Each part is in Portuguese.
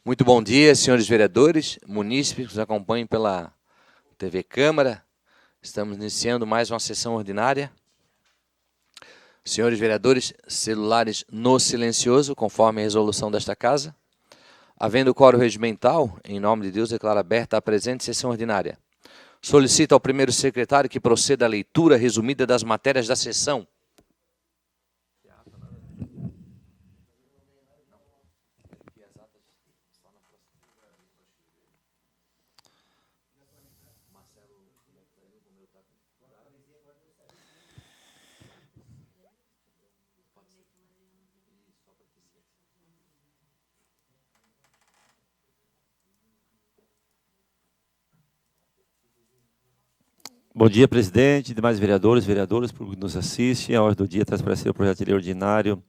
Muito bom dia, senhores vereadores, munícipes que nos acompanham pela TV Câmara. Estamos iniciando mais uma sessão ordinária. Senhores vereadores, celulares no silencioso, conforme a resolução desta Casa. Havendo quórum regimental, em nome de Deus, declaro aberta a presente sessão ordinária. Solicito ao primeiro secretário que proceda à leitura resumida das matérias da sessão. Bom dia, presidente, demais vereadores, público que nos assiste. A ordem do dia traz para si o projeto de lei ordinário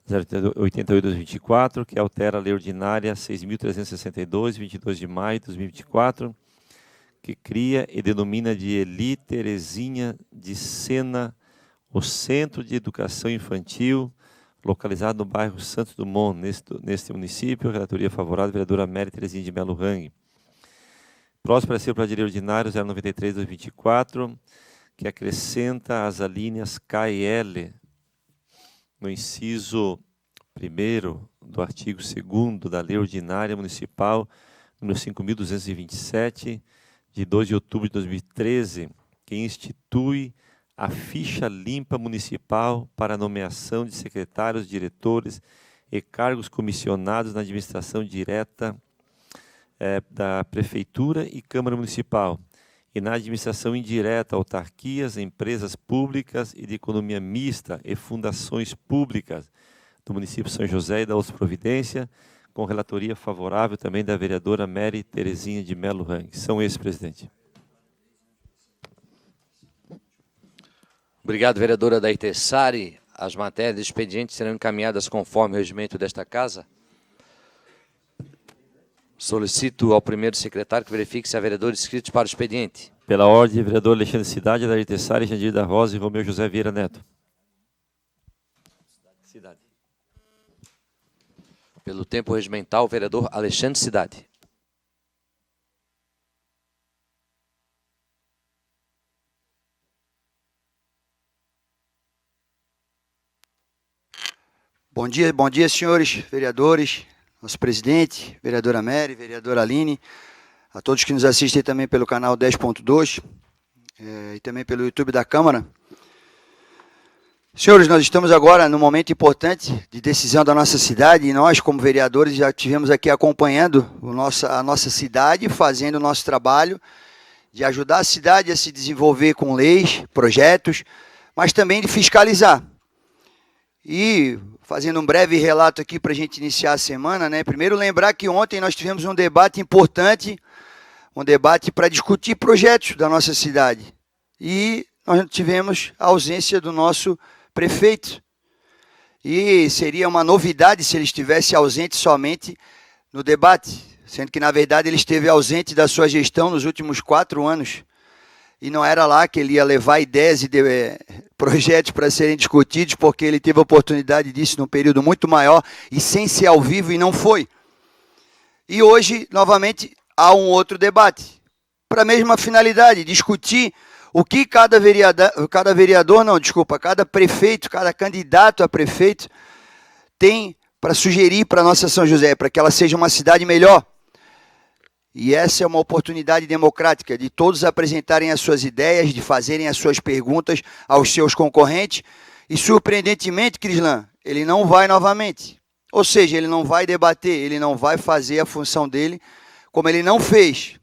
088-2024, que altera a lei ordinária 6.362, 22 de maio de 2024, que cria e denomina de Eli Terezinha de Sena o Centro de Educação Infantil, localizado no bairro Santos Dumont, neste município. Relatoria favorável, vereadora Mary Terezinha de Melo Rang. Próximo para ser o projeto de lei ordinário 093-2024, que acrescenta as alíneas K e L no inciso 1º do artigo 2º da Lei Ordinária Municipal número 5.227, de 2 de outubro de 2013, que institui a ficha limpa municipal para a nomeação de secretários, diretores e cargos comissionados na administração direta da Prefeitura e Câmara Municipal, e na administração indireta, autarquias, empresas públicas e de economia mista e fundações públicas do município de São José e da outra providência, com relatoria favorável também da vereadora Mary Terezinha de Melo Rang. São esses, presidente. Obrigado, vereadora Daite Sari. As matérias do expediente serão encaminhadas conforme o regimento desta Casa. Solicito ao primeiro secretário que verifique se há vereadores inscritos para o expediente. Pela ordem, vereador Alexandre Cidade, Daite Tessari, Jandir da Rosa e Romeu José Vieira Neto. Cidade. Pelo tempo regimental, vereador Alexandre Cidade. Bom dia, senhores vereadores, nosso presidente, vereadora Mary, vereadora Aline, a todos que nos assistem também pelo canal 10.2 e também pelo YouTube da Câmara. Senhores, nós estamos agora num momento importante de decisão da nossa cidade e nós, como vereadores, já estivemos aqui acompanhando a nossa cidade, fazendo o nosso trabalho de ajudar a cidade a se desenvolver com leis, projetos, mas também de fiscalizar. E fazendo um breve relato aqui para a gente iniciar a semana, né? Primeiro lembrar que ontem nós tivemos um debate importante, um debate para discutir projetos da nossa cidade. E nós tivemos a ausência do nosso prefeito. E seria uma novidade se ele estivesse ausente somente no debate, sendo que, na verdade, ele esteve ausente da sua gestão nos últimos 4 anos. E não era lá que ele ia levar ideias e projetos para serem discutidos, porque ele teve a oportunidade disso num período muito maior e sem ser ao vivo, e não foi. E hoje, novamente, há um outro debate, para a mesma finalidade, discutir o que cada prefeito, cada candidato a prefeito tem para sugerir para a nossa São José, para que ela seja uma cidade melhor. E essa é uma oportunidade democrática de todos apresentarem as suas ideias, de fazerem as suas perguntas aos seus concorrentes. E, surpreendentemente, Crislan, ele não vai novamente. Ou seja, ele não vai debater, ele não vai fazer a função dele como ele não fez.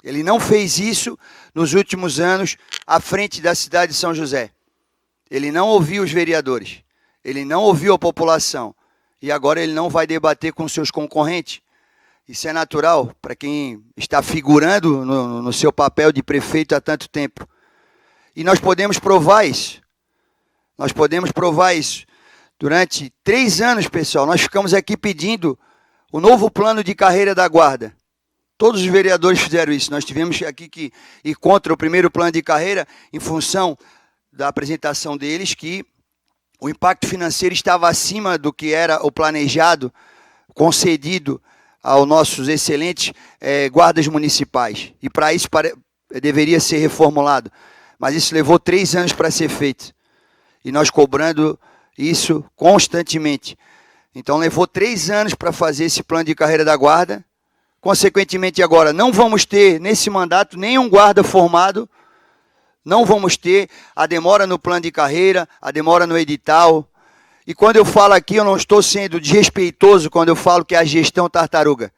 Ele não fez isso nos últimos anos à frente da cidade de São José. Ele não ouviu os vereadores, ele não ouviu a população. E agora ele não vai debater com seus concorrentes. Isso é natural para quem está figurando no seu papel de prefeito há tanto tempo. E nós podemos provar isso. Nós podemos provar isso. Durante 3 anos, pessoal, nós ficamos aqui pedindo o novo plano de carreira da Guarda. Todos os vereadores fizeram isso. Nós tivemos aqui que ir contra o primeiro plano de carreira em função da apresentação deles, que o impacto financeiro estava acima do que era o planejado, concedido aos nossos excelentes guardas municipais. E para isso deveria ser reformulado. Mas isso levou 3 anos para ser feito. E nós cobrando isso constantemente. Então levou 3 anos para fazer esse plano de carreira da guarda. Consequentemente agora não vamos ter nesse mandato nenhum guarda formado. Não vamos ter a demora no plano de carreira, a demora no edital. E quando eu falo aqui, eu não estou sendo desrespeitoso quando eu falo que é a gestão tartaruga.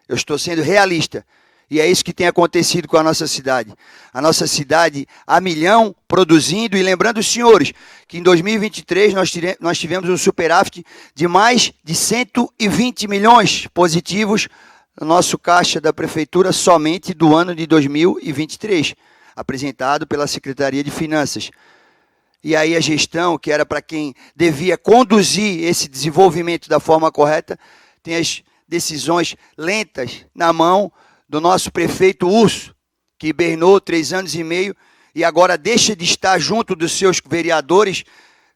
Eu estou sendo realista. E é isso que tem acontecido com a nossa cidade. A nossa cidade a milhão produzindo. E lembrando os senhores que em 2023 nós tivemos um superávit de mais de 120 milhões positivos no nosso caixa da prefeitura somente do ano de 2023, apresentado pela Secretaria de Finanças. E aí a gestão, que era para quem devia conduzir esse desenvolvimento da forma correta, tem as decisões lentas na mão do nosso prefeito Urso, que hibernou 3 anos e meio e agora deixa de estar junto dos seus vereadores,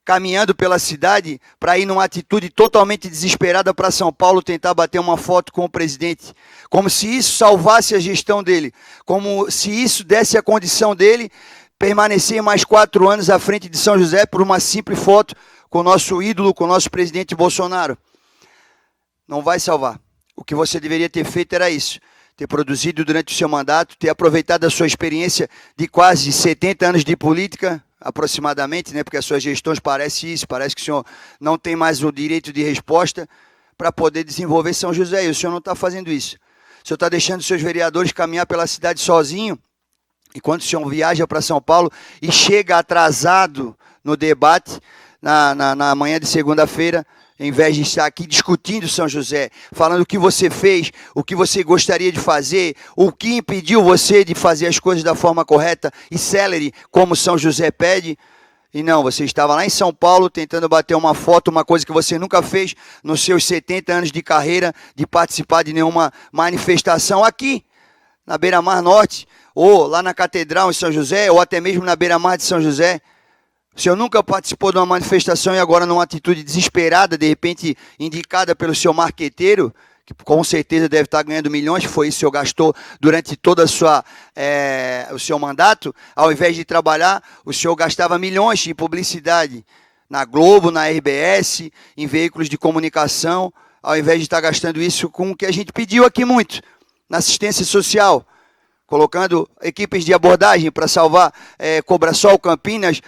caminhando pela cidade para ir numa atitude totalmente desesperada para São Paulo tentar bater uma foto com o presidente. Como se isso salvasse a gestão dele, como se isso desse a condição dele permanecer mais 4 anos à frente de São José por uma simples foto com o nosso ídolo, com o nosso presidente Bolsonaro. Não vai salvar. O que você deveria ter feito era isso. Ter produzido durante o seu mandato, ter aproveitado a sua experiência de quase 70 anos de política, aproximadamente, né? Porque as suas gestões parecem isso, parece que o senhor não tem mais o direito de resposta para poder desenvolver São José, e o senhor não está fazendo isso. O senhor está deixando seus vereadores caminhar pela cidade sozinho, e quando o senhor viaja para São Paulo e chega atrasado no debate, na manhã de segunda-feira, em vez de estar aqui discutindo São José, falando o que você fez, o que você gostaria de fazer, o que impediu você de fazer as coisas da forma correta e célere, como São José pede. E não, você estava lá em São Paulo tentando bater uma foto, uma coisa que você nunca fez nos seus 70 anos de carreira, de participar de nenhuma manifestação aqui, na Beira-Mar Norte, ou lá na Catedral em São José, ou até mesmo na Beira-Mar de São José. O senhor nunca participou de uma manifestação e agora numa atitude desesperada, de repente indicada pelo seu marqueteiro, que com certeza deve estar ganhando milhões, foi isso que o senhor gastou durante todo o seu mandato. Ao invés de trabalhar, o senhor gastava milhões em publicidade, na Globo, na RBS, em veículos de comunicação, ao invés de estar gastando isso com o que a gente pediu aqui muito, na assistência social, colocando equipes de abordagem para salvar Cobrasol, Campinas,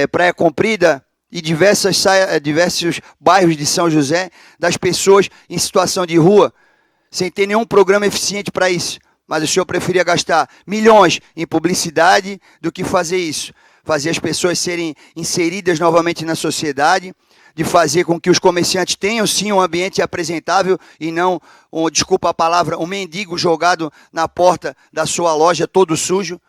Praia Comprida e diversos bairros de São José, das pessoas em situação de rua, sem ter nenhum programa eficiente para isso. Mas o senhor preferia gastar milhões em publicidade do que fazer isso. Fazer as pessoas serem inseridas novamente na sociedade, de fazer com que os comerciantes tenham sim um ambiente apresentável e não, desculpa a palavra, um mendigo jogado na porta da sua loja todo sujo.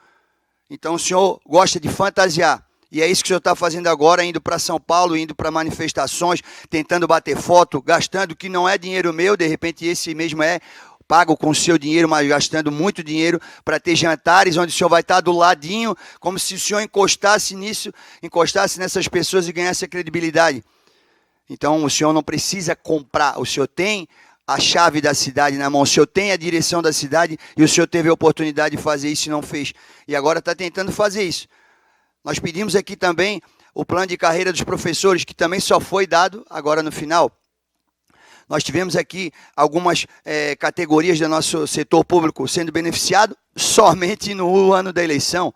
Então o senhor gosta de fantasiar. E é isso que o senhor está fazendo agora, indo para São Paulo, indo para manifestações, tentando bater foto, gastando que não é dinheiro meu, de repente esse mesmo pago com o seu dinheiro, mas gastando muito dinheiro para ter jantares onde o senhor vai estar do ladinho, como se o senhor encostasse nessas pessoas e ganhasse a credibilidade. Então o senhor não precisa comprar, o senhor tem a chave da cidade na mão, o senhor tem a direção da cidade e o senhor teve a oportunidade de fazer isso e não fez. E agora está tentando fazer isso. Nós pedimos aqui também o plano de carreira dos professores, que também só foi dado agora no final. Nós tivemos aqui algumas categorias do nosso setor público sendo beneficiado somente no ano da eleição,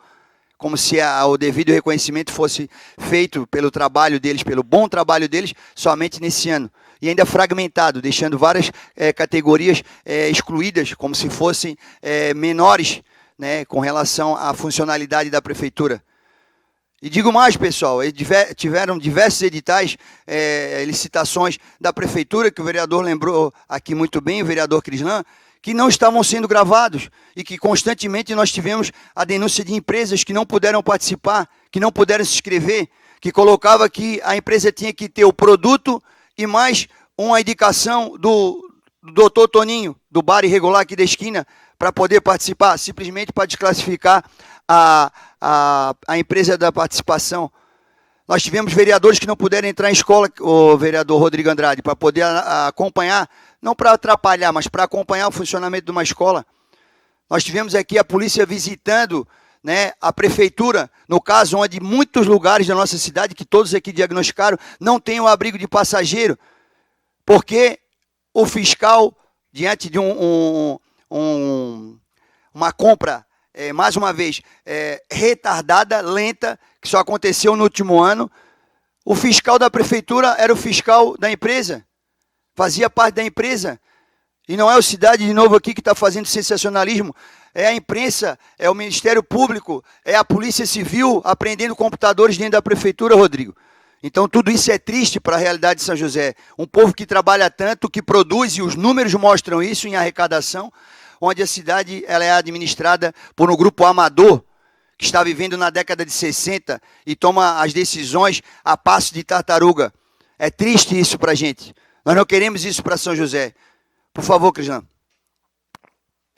como se o devido reconhecimento fosse feito pelo trabalho deles, pelo bom trabalho deles, somente nesse ano. E ainda fragmentado, deixando várias categorias excluídas, como se fossem menores, né, com relação à funcionalidade da prefeitura. E digo mais, pessoal, tiveram diversos editais, licitações da prefeitura, que o vereador lembrou aqui muito bem, o vereador Crislan, que não estavam sendo gravados e que constantemente nós tivemos a denúncia de empresas que não puderam participar, que não puderam se inscrever, que colocava que a empresa tinha que ter o produto e mais uma indicação do doutor Toninho, do bar irregular aqui da esquina, para poder participar, simplesmente para desclassificar a empresa da participação. Nós tivemos vereadores que não puderam entrar em escola, o vereador Rodrigo Andrade, para poder acompanhar não para atrapalhar, mas para acompanhar o funcionamento de uma escola. Nós tivemos aqui a polícia visitando, né, a prefeitura, no caso onde muitos lugares da nossa cidade, que todos aqui diagnosticaram, não tem o abrigo de passageiro, porque o fiscal, diante de uma compra, mais uma vez, retardada, lenta, que só aconteceu no último ano, o fiscal da prefeitura era o fiscal da empresa, fazia parte da empresa. E não é o Cidade de Novo aqui que está fazendo sensacionalismo, é a imprensa, é o Ministério Público, é a Polícia Civil apreendendo computadores dentro da prefeitura, Rodrigo. Então tudo isso é triste para a realidade de São José. Um povo que trabalha tanto, que produz, e os números mostram isso em arrecadação, onde a cidade ela é administrada por um grupo amador, que está vivendo na década de 60 e toma as decisões a passo de tartaruga. É triste isso para a gente. Nós não queremos isso para São José. Por favor, Cristiano.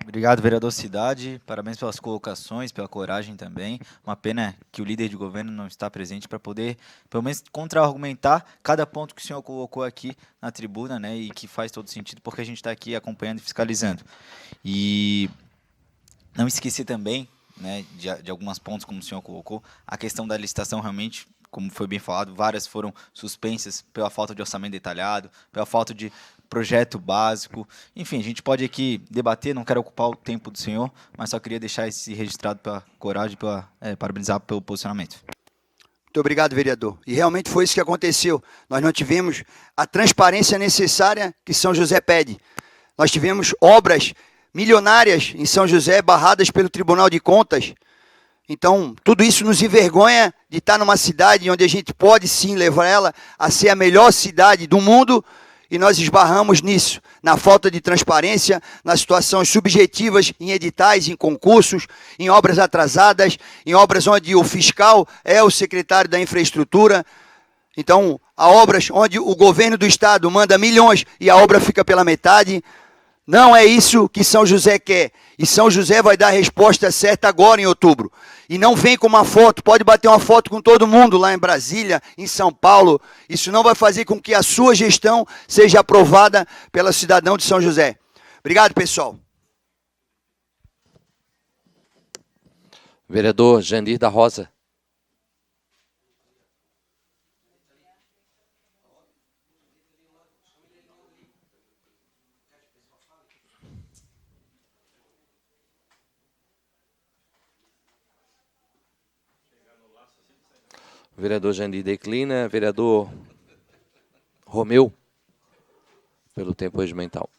Obrigado, vereador Cidade. Parabéns pelas colocações, pela coragem também. Uma pena que o líder de governo não está presente para poder, pelo menos, contra-argumentar cada ponto que o senhor colocou aqui na tribuna, né, e que faz todo sentido, porque a gente está aqui acompanhando e fiscalizando. E não esquecer também, né, de alguns pontos, como o senhor colocou, a questão da licitação realmente, como foi bem falado, várias foram suspensas pela falta de orçamento detalhado, pela falta de projeto básico. Enfim, a gente pode aqui debater, não quero ocupar o tempo do senhor, mas só queria deixar esse registrado pela coragem, parabenizar pelo posicionamento. Muito obrigado, vereador. E realmente foi isso que aconteceu. Nós não tivemos a transparência necessária que São José pede. Nós tivemos obras milionárias em São José barradas pelo Tribunal de Contas. Então, tudo isso nos envergonha de estar numa cidade onde a gente pode sim levar ela a ser a melhor cidade do mundo, e nós esbarramos nisso, na falta de transparência, nas situações subjetivas em editais, em concursos, em obras atrasadas, em obras onde o fiscal é o secretário da infraestrutura. Então, há obras onde o governo do estado manda milhões e a obra fica pela metade. Não é isso que São José quer. E São José vai dar a resposta certa agora em outubro. E não vem com uma foto, pode bater uma foto com todo mundo lá em Brasília, em São Paulo. Isso não vai fazer com que a sua gestão seja aprovada pelo cidadão de São José. Obrigado, pessoal. Vereador Jandir da Rosa. Vereador Jandir declina. Vereador Romeu, pelo tempo regimental.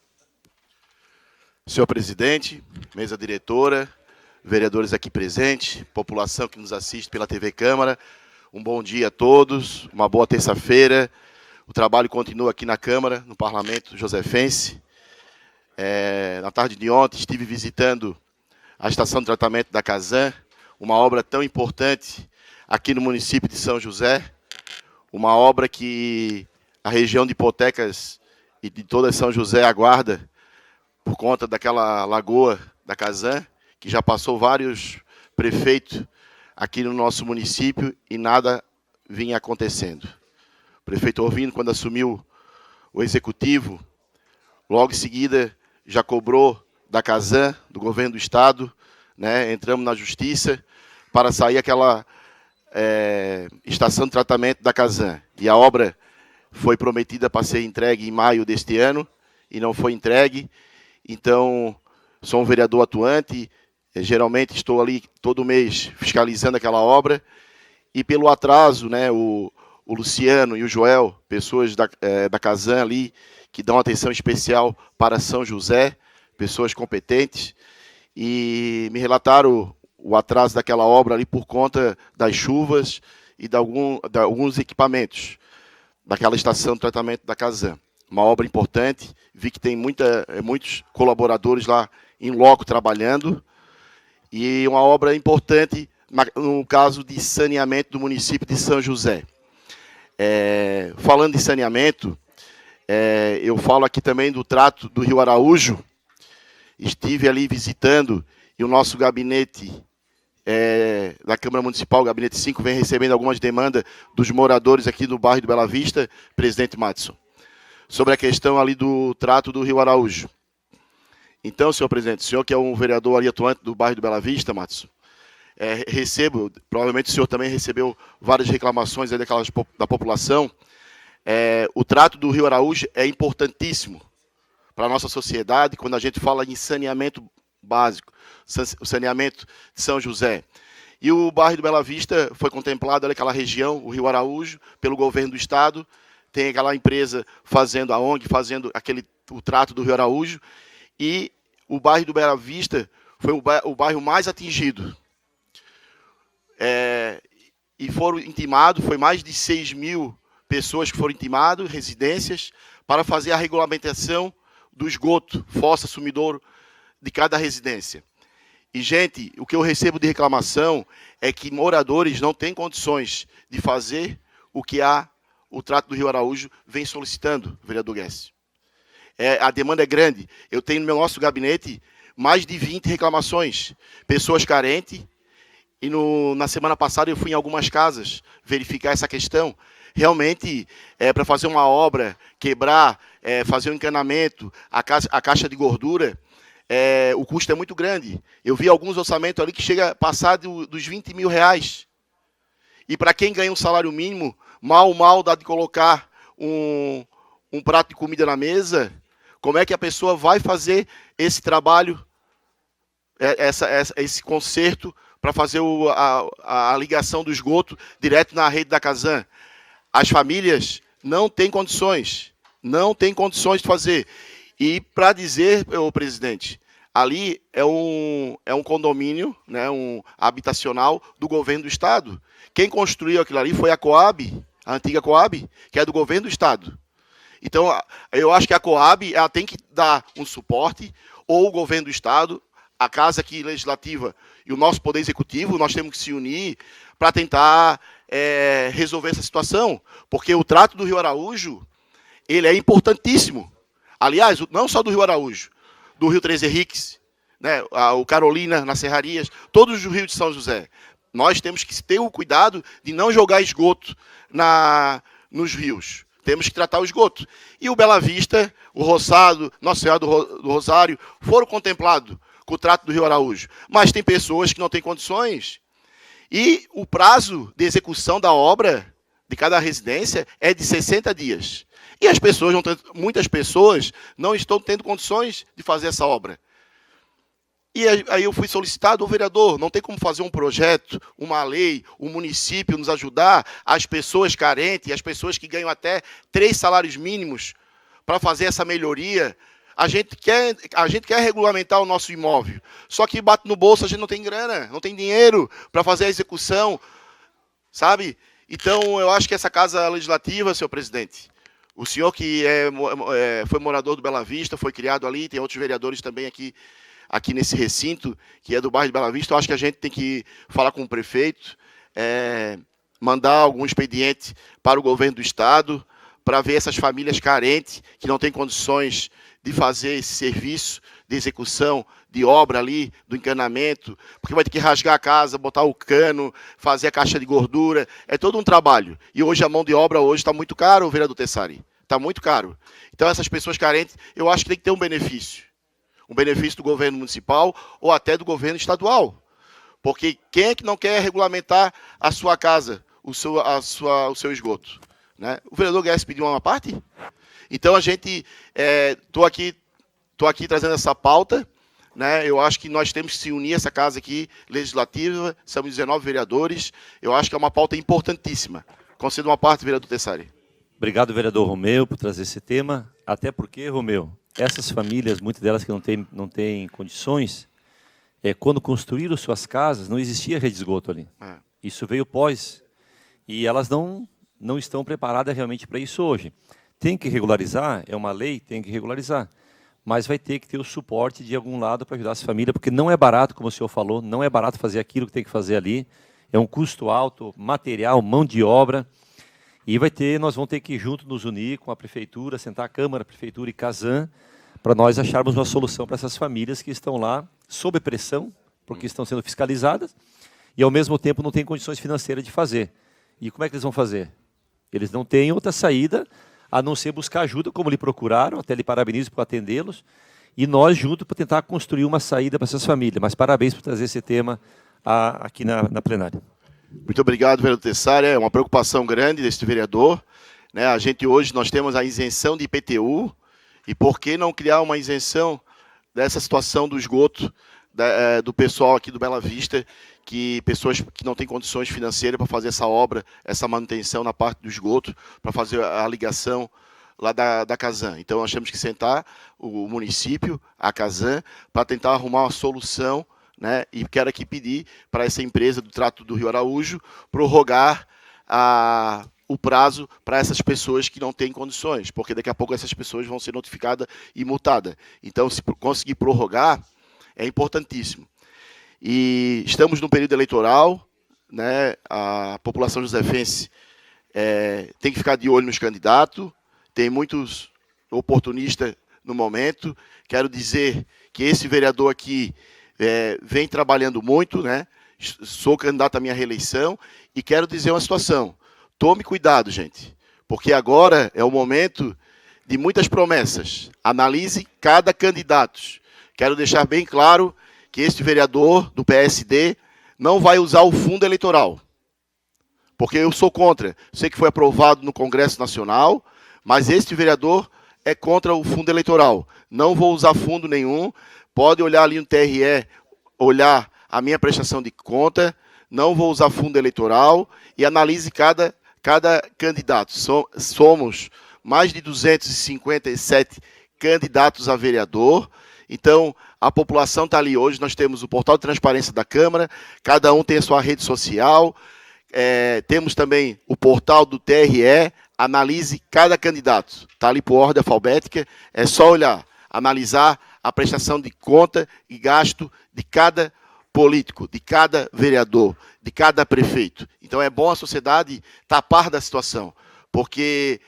Senhor presidente, mesa diretora, vereadores aqui presentes, população que nos assiste pela TV Câmara, um bom dia a todos, uma boa terça-feira. O trabalho continua aqui na Câmara, no Parlamento Josefense. Na tarde de ontem estive visitando a estação de tratamento da Casan, uma obra tão importante aqui no município de São José, uma obra que a região de Hipotecas e de toda São José aguarda por conta daquela lagoa da Casan, que já passou vários prefeitos aqui no nosso município e nada vinha acontecendo. O prefeito Orvino, quando assumiu o executivo, logo em seguida já cobrou da Casan, do governo do estado, né? Entramos na justiça para sair aquela estação de tratamento da Casan. E a obra foi prometida para ser entregue em maio deste ano e não foi entregue. Então, sou um vereador atuante, geralmente estou ali todo mês fiscalizando aquela obra, e pelo atraso, né, o Luciano e o Joel, pessoas da Casan ali, que dão atenção especial para São José, pessoas competentes, e me relataram o atraso daquela obra ali por conta das chuvas e de alguns equipamentos daquela estação de tratamento da Casan. Uma obra importante, vi que tem muitos colaboradores lá em loco trabalhando, e uma obra importante no caso de saneamento do município de São José. Falando de saneamento, eu falo aqui também do trato do Rio Araújo. Estive ali visitando e o nosso gabinete da Câmara Municipal, o Gabinete 5, vem recebendo algumas demandas dos moradores aqui do bairro do Bela Vista, presidente Madison. sobre a questão ali do trato do Rio Araújo. Então, senhor presidente, o senhor que é um vereador ali atuante do bairro do Bela Vista, Matos, provavelmente o senhor também recebeu várias reclamações aí da população. O trato do Rio Araújo é importantíssimo para a nossa sociedade quando a gente fala em saneamento básico, o saneamento de São José. E o bairro do Bela Vista foi contemplado ali, aquela região, o Rio Araújo, pelo governo do estado. Tem aquela empresa fazendo, a ONG, fazendo o trato do Rio Araújo. E o bairro do Bela Vista foi o bairro mais atingido. E foram intimados, foi mais de 6 mil pessoas que foram intimadas, residências, para fazer a regulamentação do esgoto, fossa, sumidouro, de cada residência. E, gente, o que eu recebo de reclamação é que moradores não têm condições de fazer o que o trato do Rio Araújo vem solicitando, vereador Guess. A demanda é grande. Eu tenho no nosso gabinete mais de 20 reclamações. Pessoas carentes. E na semana passada eu fui em algumas casas verificar essa questão. Realmente, para fazer uma obra, quebrar, fazer um encanamento, a caixa de gordura, o custo é muito grande. Eu vi alguns orçamentos ali que chega a passar dos 20 mil reais. E para quem ganha um salário mínimo, mal dá de colocar um prato de comida na mesa, como é que a pessoa vai fazer esse trabalho, esse conserto, para fazer a ligação do esgoto direto na rede da Casan? As famílias não têm condições de fazer. E para dizer, presidente, ali é um condomínio, né, habitacional do governo do estado. Quem construiu aquilo ali foi a Coab, a antiga Coab, que é do governo do estado. Então, eu acho que a Coab ela tem que dar um suporte, ou o governo do estado, a Casa aqui Legislativa e o nosso Poder Executivo, nós temos que se unir para tentar resolver essa situação. Porque o trato do Rio Araújo, ele é importantíssimo. Aliás, não só do Rio Araújo, do Rio Três Henriques, né, o Carolina, nas Serrarias, todos os rios de São José. Nós temos que ter o cuidado de não jogar esgoto nos rios. Temos que tratar o esgoto. E o Bela Vista, o Roçado, Nossa Senhora do Rosário, foram contemplados com o trato do Rio Araújo. Mas tem pessoas que não têm condições. E o prazo de execução da obra de cada residência é de 60 dias. E muitas pessoas não estão tendo condições de fazer essa obra. E aí eu fui solicitado, vereador, não tem como fazer um projeto, uma lei, o município nos ajudar, as pessoas carentes, as pessoas que ganham até 3 salários mínimos, para fazer essa melhoria. A gente quer regulamentar o nosso imóvel, só que bate no bolso, a gente não tem grana, não tem dinheiro para fazer a execução, sabe? Então, eu acho que essa Casa Legislativa, senhor presidente, o senhor que foi morador do Bela Vista, foi criado ali, tem outros vereadores também aqui nesse recinto, que é do bairro de Bela Vista, eu acho que a gente tem que falar com o prefeito, mandar algum expediente para o governo do estado, para ver essas famílias carentes, que não têm condições de fazer esse serviço de execução de obra ali, do encanamento, porque vai ter que rasgar a casa, botar o cano, fazer a caixa de gordura, é todo um trabalho. E hoje a mão de obra está muito caro, vereador Tessari, está muito caro. Então essas pessoas carentes, eu acho que tem que ter um benefício do governo municipal ou até do governo estadual. Porque quem é que não quer regulamentar a sua casa, o seu esgoto? Né? O vereador Guedes pediu uma parte? Então, estou aqui trazendo essa pauta, né? Eu acho que nós temos que se unir, essa casa aqui, legislativa, somos 19 vereadores, eu acho que é uma pauta importantíssima. Concedo uma parte, vereador Tessari. Obrigado, vereador Romeu, por trazer esse tema, até porque, Romeu, essas famílias, muitas delas que não têm condições, quando construíram suas casas, não existia rede de esgoto ali. Isso veio pós, e elas não estão preparadas realmente para isso hoje. Tem que regularizar, é uma lei, tem que regularizar. Mas vai ter que ter o suporte de algum lado para ajudar essa família, porque não é barato, como o senhor falou, não é barato fazer aquilo que tem que fazer ali. É um custo alto, material, mão de obra. E nós vamos ter que junto nos unir com a prefeitura, sentar a Câmara, a prefeitura e Casan, para nós acharmos uma solução para essas famílias que estão lá sob pressão, porque estão sendo fiscalizadas, e ao mesmo tempo não têm condições financeiras de fazer. E como é que eles vão fazer? Eles não têm outra saída a não ser buscar ajuda, como lhe procuraram, até lhe parabenizo por atendê-los, e nós juntos para tentar construir uma saída para essas famílias. Mas parabéns por trazer esse tema aqui na plenária. Muito obrigado, vereador Tessari. É uma preocupação grande deste vereador, né? A gente hoje nós temos a isenção de IPTU, e por que não criar uma isenção dessa situação do esgoto do pessoal aqui do Bela Vista, que pessoas que não têm condições financeiras para fazer essa obra, essa manutenção na parte do esgoto, para fazer a ligação lá da Casan. Então nós temos que sentar o município, a Casan, para tentar arrumar uma solução, né? E quero aqui pedir para essa empresa do Trato do Rio Araújo prorrogar o prazo para essas pessoas que não têm condições, porque daqui a pouco essas pessoas vão ser notificadas e multadas. Então, se conseguir prorrogar, é importantíssimo. E estamos no período eleitoral, né? A população josefense tem que ficar de olho nos candidatos, tem muitos oportunistas no momento. Quero dizer que esse vereador aqui vem trabalhando muito, né? Sou candidato à minha reeleição e quero dizer uma situação. Tome cuidado, gente, porque agora é o momento de muitas promessas. Analise cada candidato. Quero deixar bem claro que este vereador do PSD não vai usar o fundo eleitoral, porque eu sou contra. Sei que foi aprovado no Congresso Nacional, mas este vereador é contra o fundo eleitoral. Não vou usar fundo nenhum. Pode olhar ali no TRE, olhar a minha prestação de conta. Não vou usar fundo eleitoral e analise cada candidato. Somos mais de 257 candidatos a vereador. Então, a população está ali hoje. Nós temos o portal de transparência da Câmara, cada um tem a sua rede social. Temos também o portal do TRE. Analise cada candidato. Está ali por ordem alfabética. É só olhar, analisar a prestação de conta e gasto de cada político, de cada vereador, de cada prefeito. Então é bom a sociedade estar a par da situação, porque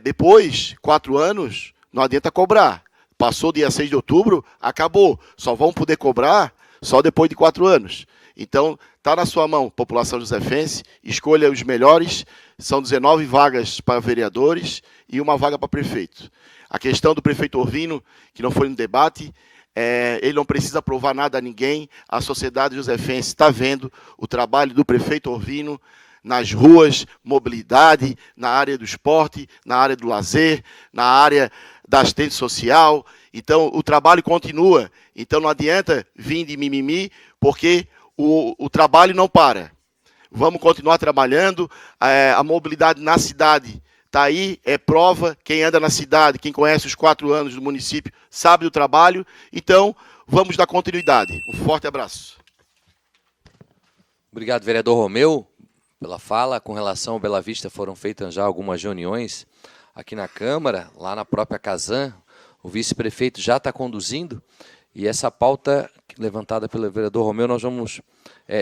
depois, 4 anos, não adianta cobrar. Passou dia 6 de outubro, acabou. Só vão poder cobrar só depois de 4 anos. Então, está na sua mão, população josefense, escolha os melhores. São 19 vagas para vereadores e 1 vaga para prefeito. A questão do prefeito Orvino, que não foi no debate, ele não precisa provar nada a ninguém. A sociedade josefense está vendo o trabalho do prefeito Orvino nas ruas, mobilidade, na área do esporte, na área do lazer, na área da assistência social. Então, o trabalho continua. Então, não adianta vir de mimimi, porque o trabalho não para. Vamos continuar trabalhando. A mobilidade na cidade está aí, é prova. Quem anda na cidade, quem conhece os 4 anos do município, sabe do trabalho. Então, vamos dar continuidade. Um forte abraço. Obrigado, vereador Romeu, pela fala. Com relação ao Bela Vista, foram feitas já algumas reuniões aqui na Câmara, lá na própria Casan. O vice-prefeito já está conduzindo. E essa pauta levantada pelo vereador Romeu, nós vamos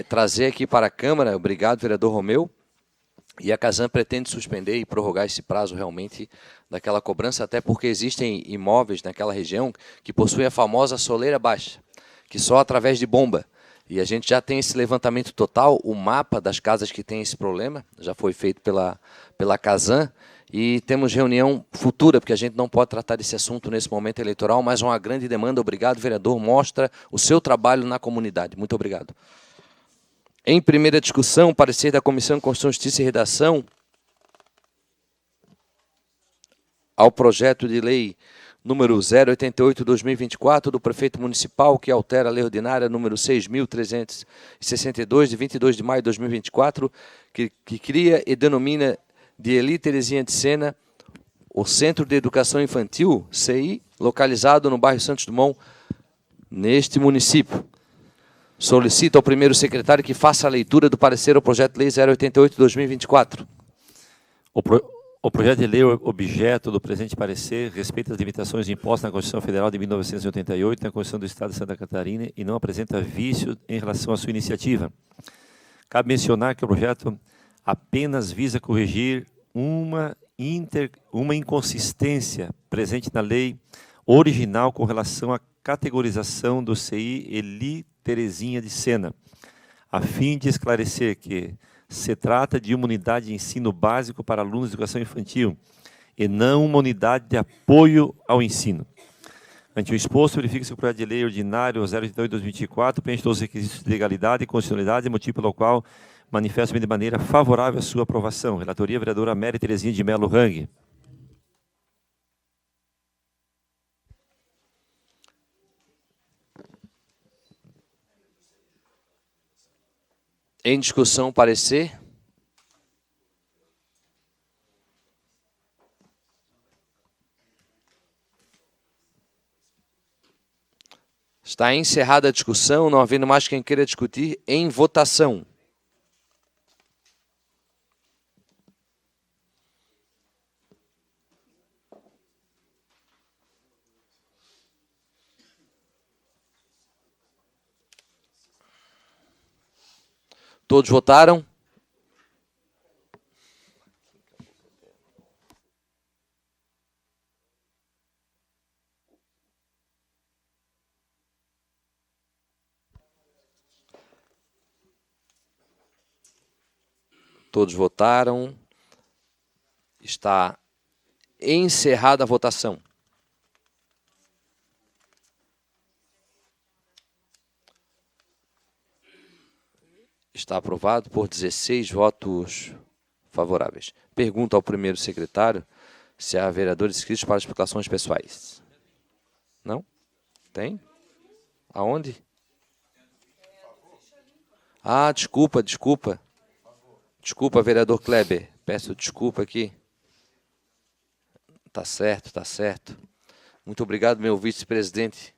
trazer aqui para a Câmara. Obrigado, vereador Romeu. E a Casan pretende suspender e prorrogar esse prazo realmente daquela cobrança, até porque existem imóveis naquela região que possuem a famosa soleira baixa, que só através de bomba. E a gente já tem esse levantamento total, o mapa das casas que tem esse problema, já foi feito pela Casan, e temos reunião futura, porque a gente não pode tratar desse assunto nesse momento eleitoral, mas uma grande demanda. Obrigado, vereador, mostra o seu trabalho na comunidade. Muito obrigado. Em primeira discussão, parecer da Comissão de Constituição, Justiça e Redação ao projeto de lei número 088/2024 do prefeito municipal, que altera a lei ordinária número 6.362, de 22 de maio de 2024, que cria e denomina de Eli Terezinha de Sena o Centro de Educação Infantil, CI, localizado no bairro Santos Dumont, neste município. Solicito ao primeiro secretário que faça a leitura do parecer ao projeto de lei 088/2024. O projeto de lei objeto do presente parecer respeita as limitações impostas na Constituição Federal de 1988 e na Constituição do Estado de Santa Catarina e não apresenta vício em relação à sua iniciativa. Cabe mencionar que o projeto apenas visa corrigir uma inconsistência presente na lei original com relação à categorização do CI Eli Terezinha de Sena, a fim de esclarecer que se trata de uma unidade de ensino básico para alunos de educação infantil e não uma unidade de apoio ao ensino. Ante o exposto, verifica-se o projeto de lei ordinário 082/2024 preenche todos os requisitos de legalidade e constitucionalidade, motivo pelo qual manifesto-me de maneira favorável à sua aprovação. Relatoria, vereadora Mary Terezinha de Melo Rang. Em discussão, parecer. Está encerrada a discussão, não havendo mais quem queira discutir, em votação. Todos votaram? Todos votaram. Está encerrada a votação. Está aprovado por 16 votos favoráveis. Pergunta ao primeiro secretário se há vereadores inscritos para explicações pessoais. Não? Tem? Aonde? Ah, desculpa. Desculpa, vereador Kleber. Peço desculpa aqui. Tá certo. Muito obrigado, meu vice-presidente,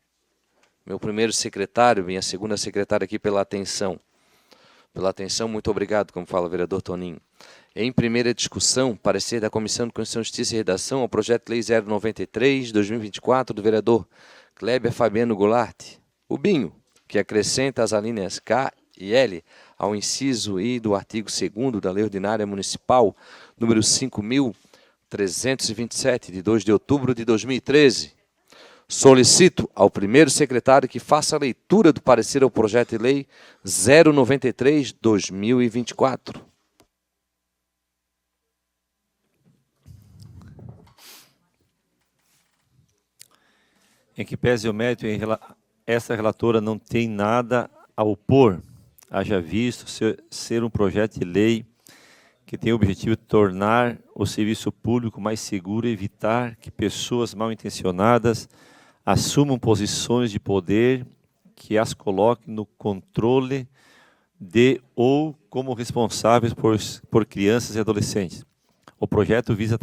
meu primeiro secretário, minha segunda secretária aqui pela atenção. Muito obrigado, como fala o vereador Toninho. Em primeira discussão, parecer da Comissão de Constituição, Justiça e Redação ao projeto de lei 093/2024 do vereador Kleber Fabiano Goulart, o Binho, que acrescenta as alíneas K e L ao inciso I do artigo 2º da Lei Ordinária Municipal, número 5.327, de 2 de outubro de 2013. Solicito ao primeiro secretário que faça a leitura do parecer ao projeto de lei 093/2024. Em que pese o mérito, essa relatora não tem nada a opor, haja visto ser um projeto de lei que tem o objetivo de tornar o serviço público mais seguro e evitar que pessoas mal intencionadas assumam posições de poder que as coloquem no controle de ou como responsáveis por crianças e adolescentes. O projeto visa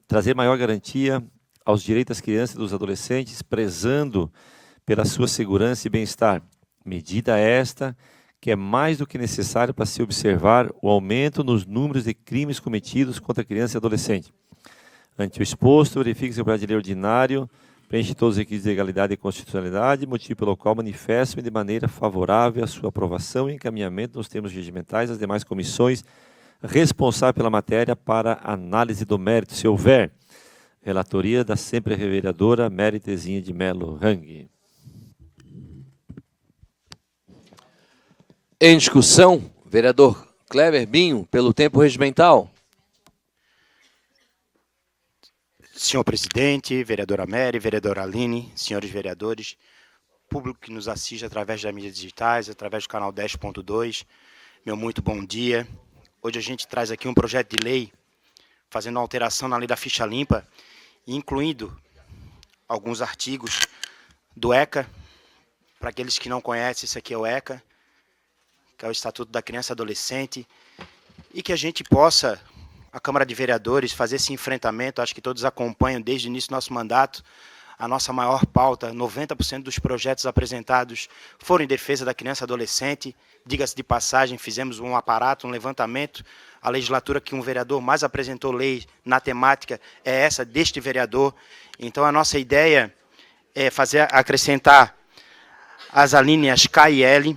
trazer maior garantia aos direitos das crianças e dos adolescentes, prezando pela sua segurança e bem-estar. Medida esta que é mais do que necessário para se observar o aumento nos números de crimes cometidos contra criança e adolescente. Ante o exposto, verifique-se o projeto de lei ordinário, preenche todos os requisitos de legalidade e constitucionalidade, motivo pelo qual manifesto-me de maneira favorável à sua aprovação e encaminhamento nos termos regimentais às demais comissões responsáveis pela matéria para análise do mérito, se houver. Relatoria da sempre vereadora Mary Terezinha de Melo Rang. Em discussão, vereador Kleber Binho, pelo tempo regimental. Senhor presidente, vereadora Mary, vereadora Aline, senhores vereadores, público que nos assiste através das mídias digitais, através do canal 10.2, meu muito bom dia. Hoje a gente traz aqui um projeto de lei fazendo uma alteração na lei da ficha limpa, incluindo alguns artigos do ECA. Para aqueles que não conhecem, isso aqui é o ECA, que é o Estatuto da Criança e Adolescente, e que a gente possa, a Câmara de Vereadores, fazer esse enfrentamento. Acho que todos acompanham desde o início do nosso mandato. A nossa maior pauta, 90% dos projetos apresentados foram em defesa da criança e adolescente. Diga-se de passagem, fizemos um aparato, um levantamento. A legislatura que um vereador mais apresentou lei na temática é essa deste vereador. Então, a nossa ideia é acrescentar as alíneas K e L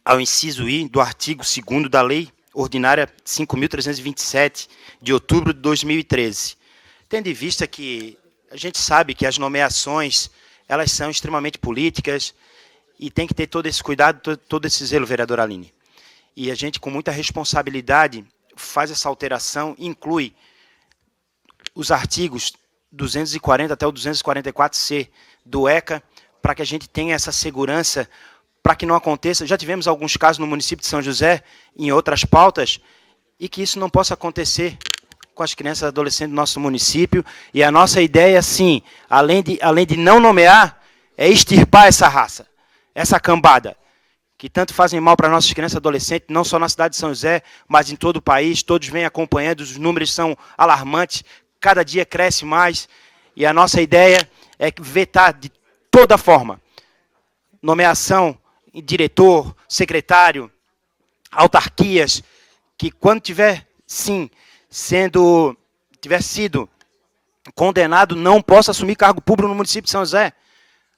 ao inciso I do artigo 2º da Lei Ordinária 5.327, de outubro de 2013. Tendo em vista que a gente sabe que as nomeações, elas são extremamente políticas e tem que ter todo esse cuidado, todo esse zelo, vereadora Aline. E a gente, com muita responsabilidade, faz essa alteração, inclui os artigos 240 até o 244C do ECA, para que a gente tenha essa segurança, para que não aconteça. Já tivemos alguns casos no município de São José, em outras pautas, e que isso não possa acontecer com as crianças e adolescentes do nosso município. E a nossa ideia, sim, além de não nomear, é extirpar essa raça, essa cambada, que tanto fazem mal para nossas crianças e adolescentes, não só na cidade de São José, mas em todo o país. Todos vêm acompanhando, os números são alarmantes, cada dia cresce mais, e a nossa ideia é vetar de toda forma nomeação em diretor, secretário, autarquias, que quando tiver, sim, tiver sido condenado, não possa assumir cargo público no município de São José.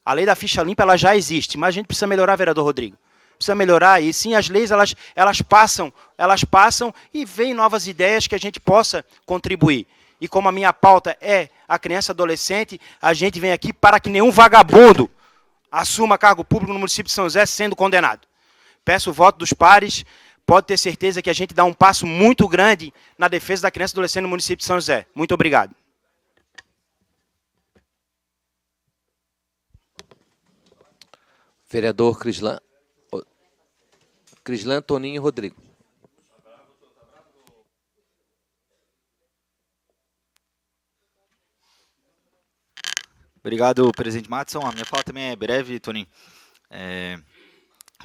A lei da ficha limpa, ela já existe, mas a gente precisa melhorar, vereador Rodrigo. Precisa melhorar, e sim, as leis, elas passam e vêm novas ideias que a gente possa contribuir. E como a minha pauta é a criança e adolescente, a gente vem aqui para que nenhum vagabundo assuma cargo público no município de São José sendo condenado. Peço o voto dos pares, pode ter certeza que a gente dá um passo muito grande na defesa da criança e adolescente no município de São José. Muito obrigado. Vereador Crislan Toninho Rodrigo. Obrigado, presidente Matson. A minha fala também é breve, Toninho.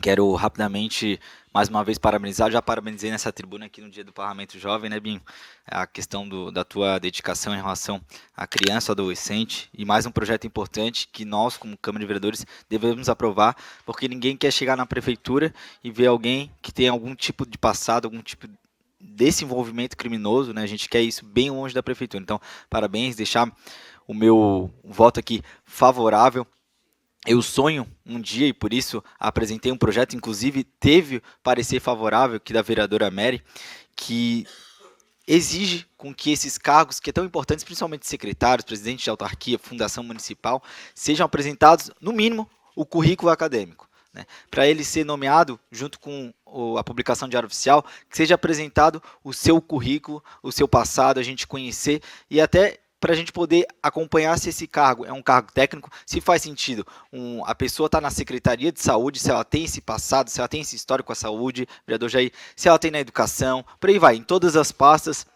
Quero rapidamente, mais uma vez, parabenizar. Já parabenizei nessa tribuna aqui no Dia do Parlamento Jovem, né, Binho? A questão da tua dedicação em relação à criança, adolescente, e mais um projeto importante que nós, como Câmara de Vereadores, devemos aprovar, porque ninguém quer chegar na prefeitura e ver alguém que tem algum tipo de passado, algum tipo desse envolvimento criminoso, né? A gente quer isso bem longe da prefeitura. Então, parabéns, deixar o meu voto aqui favorável. Eu sonho um dia, e por isso apresentei um projeto, inclusive teve parecer favorável aqui da vereadora Mary, que exige com que esses cargos, que são tão importantes, principalmente secretários, presidente de autarquia, fundação municipal, sejam apresentados, no mínimo, o currículo acadêmico. Né? Para ele ser nomeado, junto com a publicação de diário oficial, que seja apresentado o seu currículo, o seu passado, a gente conhecer, e até para a gente poder acompanhar se esse cargo é um cargo técnico, se faz sentido a pessoa estar na Secretaria de Saúde, se ela tem esse passado, se ela tem esse histórico com a saúde, vereador Jair, se ela tem na educação, por aí vai, em todas as pastas,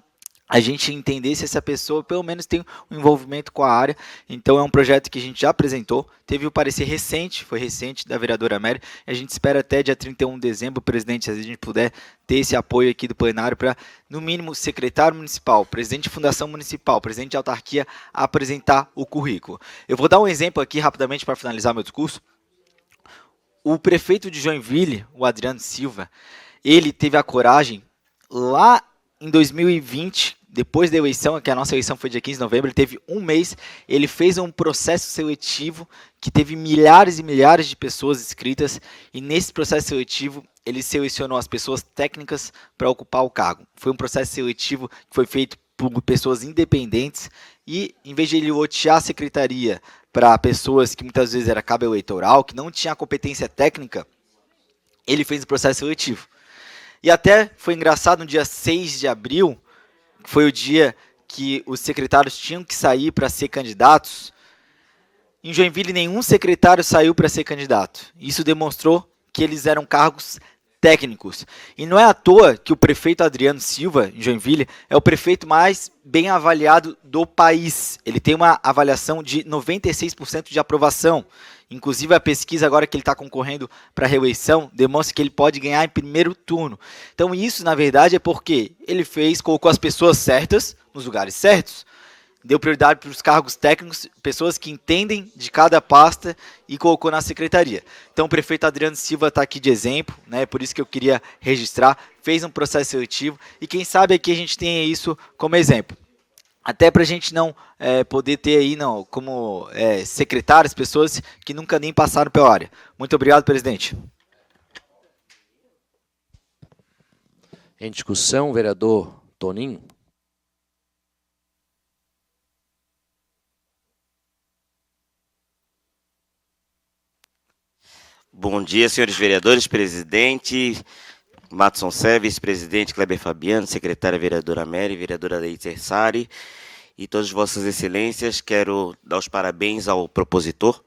a gente entender se essa pessoa pelo menos tem um envolvimento com a área. Então é um projeto que a gente já apresentou, teve o parecer recente, foi recente, da vereadora Mary, e a gente espera até dia 31 de dezembro, presidente, se a gente puder ter esse apoio aqui do plenário para, no mínimo, secretário municipal, presidente de fundação municipal, presidente de autarquia, apresentar o currículo. Eu vou dar um exemplo aqui rapidamente para finalizar meu discurso. O prefeito de Joinville, o Adriano Silva, ele teve a coragem, lá em 2020, depois da eleição, que a nossa eleição foi dia 15 de novembro, ele teve um mês, ele fez um processo seletivo que teve milhares e milhares de pessoas inscritas, e nesse processo seletivo ele selecionou as pessoas técnicas para ocupar o cargo. Foi um processo seletivo que foi feito por pessoas independentes, e em vez de ele lotear a secretaria para pessoas que muitas vezes era cabo eleitoral, que não tinha competência técnica, ele fez o processo seletivo. E até foi engraçado, no dia 6 de abril, que foi o dia que os secretários tinham que sair para ser candidatos. Em Joinville, nenhum secretário saiu para ser candidato. Isso demonstrou que eles eram cargos técnicos. E não é à toa que o prefeito Adriano Silva, em Joinville, é o prefeito mais bem avaliado do país. Ele tem uma avaliação de 96% de aprovação. Inclusive, a pesquisa agora que ele está concorrendo para a reeleição demonstra que ele pode ganhar em primeiro turno. Então, isso, na verdade, é porque ele colocou as pessoas certas nos lugares certos, deu prioridade para os cargos técnicos, pessoas que entendem de cada pasta, e colocou na secretaria. Então, o prefeito Adriano Silva está aqui de exemplo, né? Por isso que eu queria registrar, fez um processo seletivo, e quem sabe aqui a gente tenha isso como exemplo. Até para a gente não poder ter aí como secretários, pessoas que nunca nem passaram pela área. Muito obrigado, presidente. Em discussão, vereador Toninho. Bom dia, senhores vereadores, presidente Matson Sé, vice-presidente Kleber Fabiano, secretária vereadora Mary, vereadora Leite Sari e todas vossas excelências. Quero dar os parabéns ao propositor.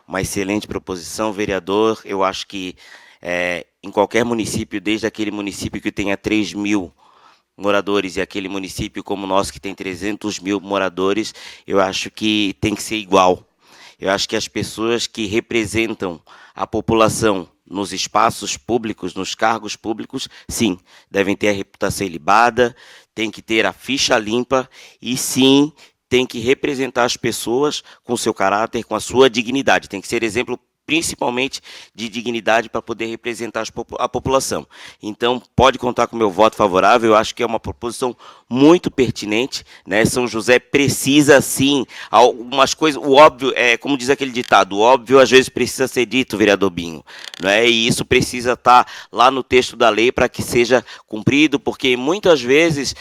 Uma excelente proposição, vereador. Eu acho que em qualquer município, desde aquele município que tenha 3.000 moradores e aquele município como o nosso que tem 300.000 moradores, eu acho que tem que ser igual. Eu acho que as pessoas que representam a população nos espaços públicos, nos cargos públicos, sim, devem ter a reputação ilibada, tem que ter a ficha limpa e, sim, tem que representar as pessoas com seu caráter, com a sua dignidade. Tem que ser exemplo, principalmente, de dignidade para poder representar a população. Então, pode contar com o meu voto favorável. Eu acho que é uma proposição muito pertinente, né? São José precisa, sim, algumas coisas, o óbvio, como diz aquele ditado, o óbvio às vezes precisa ser dito, vereador Binho, né? E isso precisa estar lá no texto da lei para que seja cumprido, porque muitas vezes,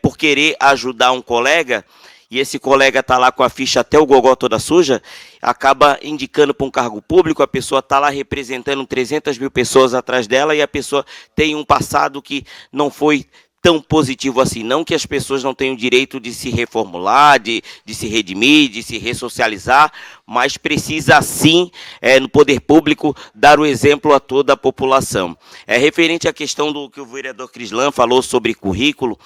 por querer ajudar um colega, e esse colega está lá com a ficha até o gogó toda suja, acaba indicando para um cargo público, a pessoa está lá representando 300.000 pessoas atrás dela e a pessoa tem um passado que não foi tão positivo assim. Não que as pessoas não tenham direito de se reformular, de se redimir, de se ressocializar, mas precisa sim, no poder público, dar o exemplo a toda a população. Referente à questão do que o vereador Crislan falou sobre currículo,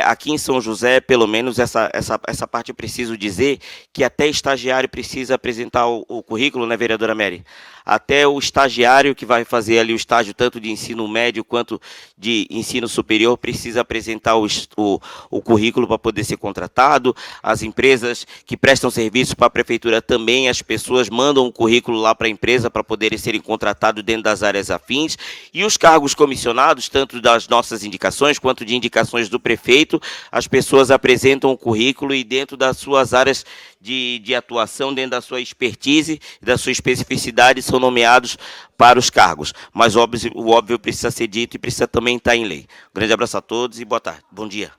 aqui em São José, pelo menos essa parte eu preciso dizer, que até estagiário precisa apresentar o currículo, né, vereadora Mary? Até o estagiário que vai fazer ali o estágio tanto de ensino médio quanto de ensino superior precisa apresentar o currículo para poder ser contratado. As empresas que prestam serviço para a prefeitura também, as pessoas mandam um currículo lá para a empresa para poderem serem contratados dentro das áreas afins. E os cargos comissionados, tanto das nossas indicações quanto de indicações do prefeito, as pessoas apresentam o currículo e dentro das suas áreas de atuação, dentro da sua expertise, da sua especificidade, são nomeados para os cargos. Mas o óbvio precisa ser dito e precisa também estar em lei. Um grande abraço a todos e boa tarde. Bom dia.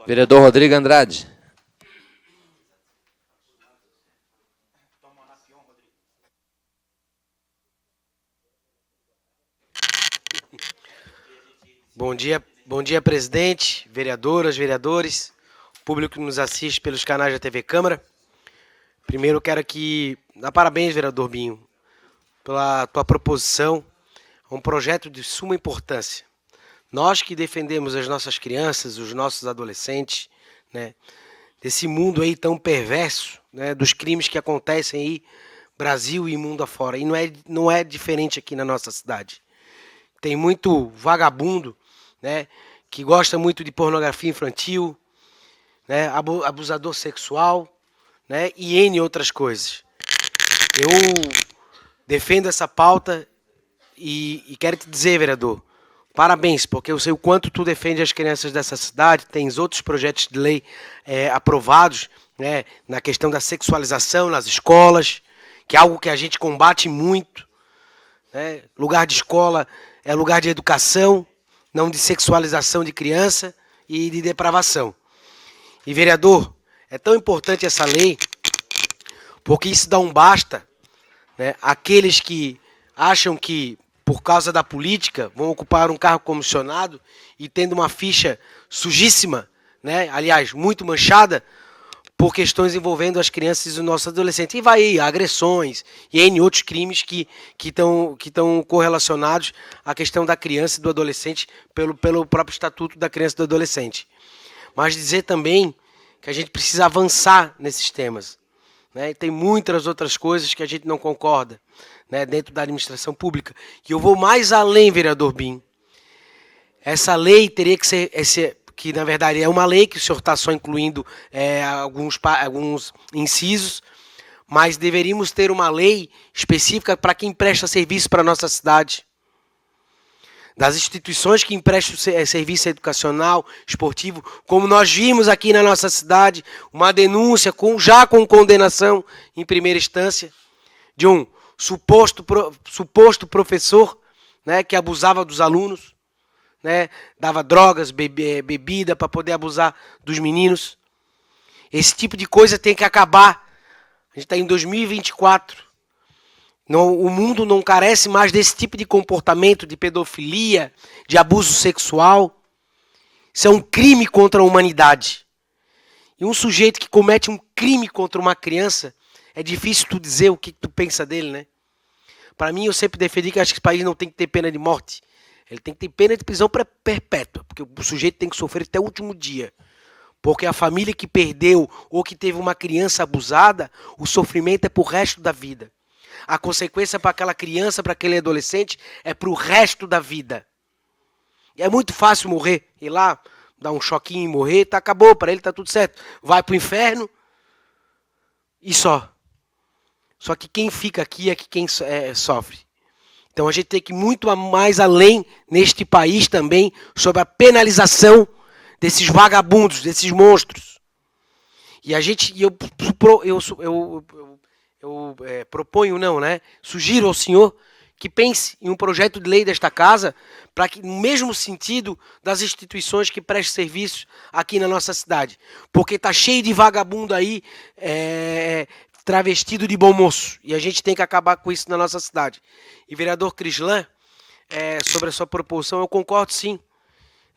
Vereador Rodrigo Andrade. Bom dia, presidente, vereadoras, vereadores, público que nos assiste pelos canais da TV Câmara. Primeiro, quero aqui dar parabéns, vereador Binho, pela tua proposição. É um projeto de suma importância. Nós que defendemos as nossas crianças, os nossos adolescentes, né, desse mundo aí tão perverso, né, dos crimes que acontecem aí, Brasil e mundo afora. E não é diferente aqui na nossa cidade. Tem muito vagabundo, né, que gosta muito de pornografia infantil, né, abusador sexual, né, e N outras coisas. Eu defendo essa pauta e quero te dizer, vereador, parabéns, porque eu sei o quanto tu defende as crianças dessa cidade, tens outros projetos de lei aprovados, né, na questão da sexualização nas escolas, que é algo que a gente combate muito, né? Lugar de escola é lugar de educação, não de sexualização de criança e de depravação. E, vereador, é tão importante essa lei, porque isso dá um basta, né, àqueles que acham que, por causa da política, vão ocupar um cargo comissionado e tendo uma ficha sujíssima, né, aliás, muito manchada, por questões envolvendo as crianças e os nossos adolescentes. E vai aí, agressões e N outros crimes que estão correlacionados à questão da criança e do adolescente pelo próprio Estatuto da Criança e do Adolescente. Mas dizer também que a gente precisa avançar nesses temas, né? Tem muitas outras coisas que a gente não concorda, né, dentro da administração pública. E eu vou mais além, vereador Binho. Essa lei teria que ser que na verdade é uma lei que o senhor está só incluindo alguns incisos, mas deveríamos ter uma lei específica para quem presta serviço para a nossa cidade. Das instituições que emprestam serviço educacional, esportivo, como nós vimos aqui na nossa cidade, uma denúncia já com condenação em primeira instância, de um suposto professor, né, que abusava dos alunos, né, dava drogas, bebida para poder abusar dos meninos. Esse tipo de coisa tem que acabar. A gente está em 2024. O mundo não carece mais desse tipo de comportamento, de pedofilia, de abuso sexual. Isso é um crime contra a humanidade. E um sujeito que comete um crime contra uma criança, é difícil tu dizer o que tu pensa dele, né? Para mim, eu sempre defendi que acho que esse país não tem que ter pena de morte. Ele tem que ter pena de prisão perpétua, porque o sujeito tem que sofrer até o último dia. Porque a família que perdeu ou que teve uma criança abusada, o sofrimento é pro resto da vida. A consequência para aquela criança, para aquele adolescente, é pro resto da vida. E é muito fácil morrer, ir lá, dar um choquinho e morrer, tá, acabou, para ele tá tudo certo. Vai pro inferno e só. Só que quem fica aqui é que quem sofre. Então a gente tem que ir muito mais além neste país também sobre a penalização desses vagabundos, desses monstros. E a gente, proponho não, né? Sugiro ao senhor que pense em um projeto de lei desta casa para que no mesmo sentido das instituições que prestam serviços aqui na nossa cidade, porque tá cheio de vagabundo aí travestido de bom moço, e a gente tem que acabar com isso na nossa cidade. E vereador Crislan, sobre a sua proposição, eu concordo sim,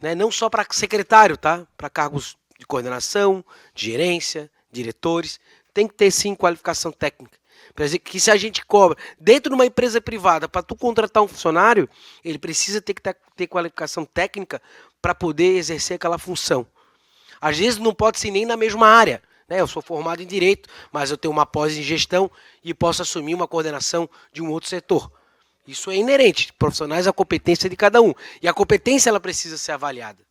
né? Não só para secretário, tá? Para cargos de coordenação, de gerência, diretores, tem que ter sim qualificação técnica. Quer dizer que se a gente cobra dentro de uma empresa privada para tu contratar um funcionário, ele precisa ter que ter qualificação técnica para poder exercer aquela função. Às vezes não pode ser nem na mesma área. Eu sou formado em Direito, mas eu tenho uma pós em Gestão e posso assumir uma coordenação de um outro setor. Isso é inerente, profissionais, a competência de cada um. E a competência ela precisa ser avaliada.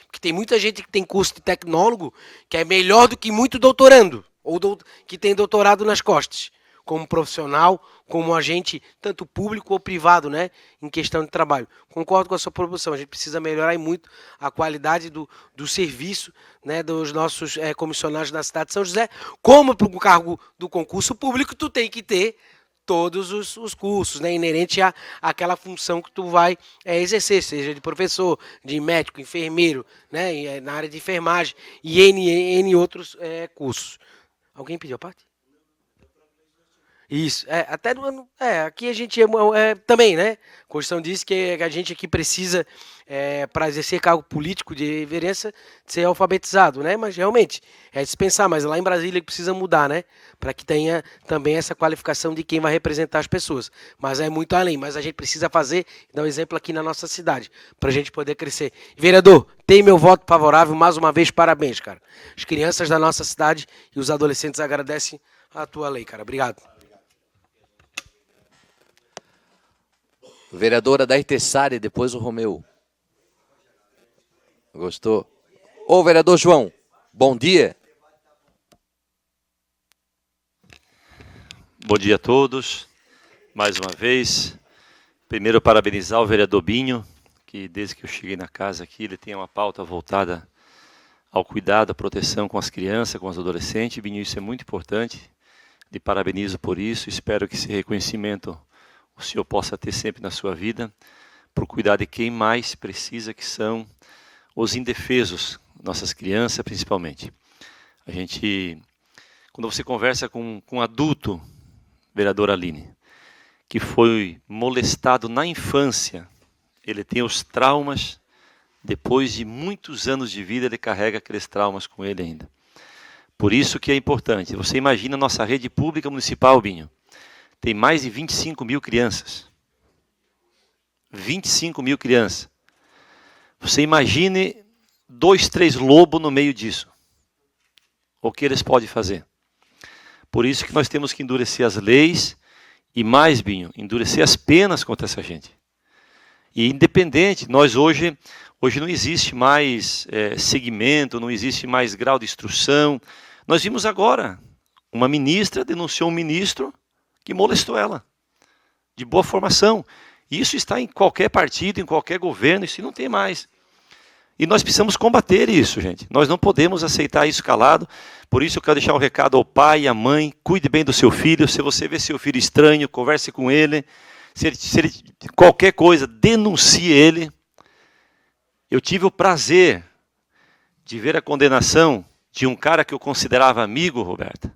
Porque tem muita gente que tem curso de tecnólogo que é melhor do que muito doutorando, ou que tem doutorado nas costas, como profissional, como agente, tanto público ou privado, né, em questão de trabalho. Concordo com a sua proposição, a gente precisa melhorar muito a qualidade do serviço, né, dos nossos comissionados da cidade de São José. Como para o cargo do concurso público, tu tem que ter todos os cursos, né, inerente àquela função que tu vai exercer, seja de professor, de médico, enfermeiro, né, na área de enfermagem e N outros cursos. Alguém pediu a parte? Isso, até no ano. Aqui a gente também, né? A Constituição diz que a gente aqui precisa, para exercer cargo político de vereança, ser alfabetizado, né? Mas realmente é dispensar, mas lá em Brasília precisa mudar, né? Para que tenha também essa qualificação de quem vai representar as pessoas. Mas é muito além, mas a gente precisa fazer, dar um exemplo aqui na nossa cidade, para a gente poder crescer. Vereador, tem meu voto favorável, mais uma vez, parabéns, cara. As crianças da nossa cidade e os adolescentes agradecem a tua lei, cara. Obrigado. Vereadora da Itessari, depois o Romeu. Gostou? Ô, vereador João, bom dia. Bom dia a todos. Mais uma vez, primeiro parabenizar o vereador Binho, que desde que eu cheguei na casa aqui, ele tem uma pauta voltada ao cuidado, à proteção com as crianças, com os adolescentes. Binho, isso é muito importante. Lhe parabenizo por isso. Espero que esse reconhecimento o senhor possa ter sempre na sua vida, por cuidar de quem mais precisa, que são os indefesos, nossas crianças principalmente. A gente, quando você conversa com um adulto, vereadora Aline, que foi molestado na infância, ele tem os traumas, depois de muitos anos de vida, ele carrega aqueles traumas com ele ainda. Por isso que é importante. Você imagina a nossa rede pública municipal, Binho, tem mais de 25 mil crianças. 25 mil crianças. Você imagine 2, 3 lobos no meio disso. O que eles podem fazer? Por isso que nós temos que endurecer as leis e mais, Binho, endurecer as penas contra essa gente. E independente, nós hoje não existe mais segmento, não existe mais grau de instrução. Nós vimos agora, uma ministra denunciou um ministro que molestou ela, de boa formação. Isso está em qualquer partido, em qualquer governo, isso não tem mais. E nós precisamos combater isso, gente. Nós não podemos aceitar isso calado. Por isso eu quero deixar um recado ao pai e à mãe. Cuide bem do seu filho. Se você vê seu filho estranho, converse com ele. Se ele qualquer coisa, denuncie ele. Eu tive o prazer de ver a condenação de um cara que eu considerava amigo, Roberta,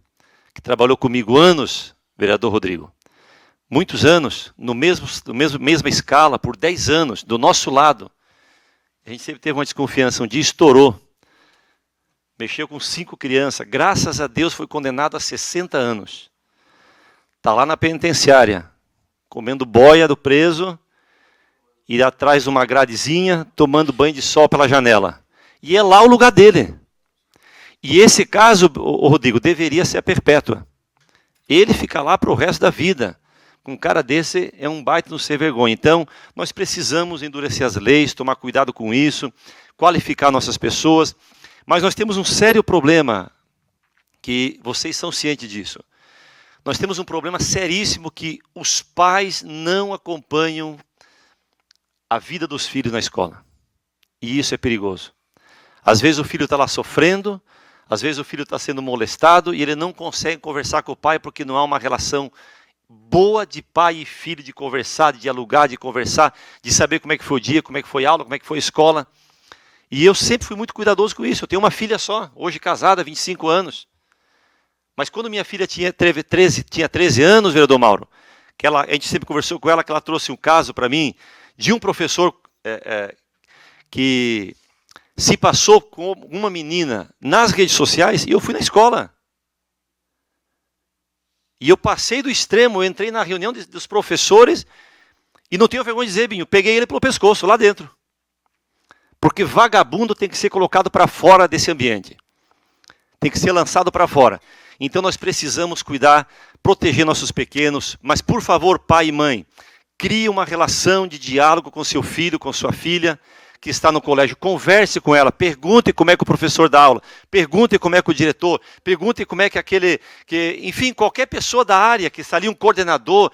que trabalhou comigo anos, vereador Rodrigo. Muitos anos, mesma escala, por 10 anos, do nosso lado. A gente sempre teve uma desconfiança, um dia estourou. mexeu com 5 crianças, graças a Deus foi condenado a 60 anos. Está lá na penitenciária, comendo boia do preso, e atrás de uma gradezinha, tomando banho de sol pela janela. E é lá o lugar dele. E esse caso, Rodrigo, deveria ser a perpétua. Ele fica lá para o resto da vida. Com um cara desse, é um baita no ser vergonha. Então, nós precisamos endurecer as leis, tomar cuidado com isso, qualificar nossas pessoas. Mas nós temos um sério problema, que vocês são cientes disso. Nós temos um problema seríssimo que os pais não acompanham a vida dos filhos na escola. E isso é perigoso. Às vezes o filho está lá sofrendo, às vezes o filho está sendo molestado e ele não consegue conversar com o pai porque não há uma relação boa de pai e filho, de conversar, de dialogar, de conversar, de saber como é que foi o dia, como é que foi a aula, como é que foi a escola. E eu sempre fui muito cuidadoso com isso. Eu tenho uma filha só, hoje casada, 25 anos. Mas quando minha filha tinha 13 anos, vereador Mauro, a gente sempre conversou com ela, que ela trouxe um caso para mim de um professor que se passou com uma menina nas redes sociais e eu fui na escola. E eu passei do extremo, eu entrei na reunião dos professores e não tenho vergonha de dizer, Binho, peguei ele pelo pescoço lá dentro. Porque vagabundo tem que ser colocado para fora desse ambiente. Tem que ser lançado para fora. Então nós precisamos cuidar, proteger nossos pequenos, mas por favor, pai e mãe, crie uma relação de diálogo com seu filho, com sua filha, que está no colégio, converse com ela, pergunte como é que o professor dá aula, pergunte como é que o diretor, pergunte como é que enfim, qualquer pessoa da área, que está ali, um coordenador,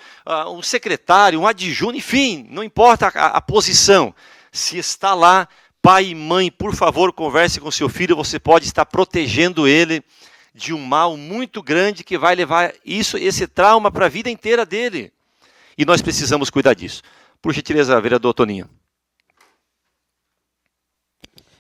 um secretário, um adjunto, enfim, não importa a posição, se está lá, pai e mãe, por favor, converse com seu filho, você pode estar protegendo ele de um mal muito grande que vai levar esse trauma para a vida inteira dele. E nós precisamos cuidar disso. Por gentileza, vereador Toninho.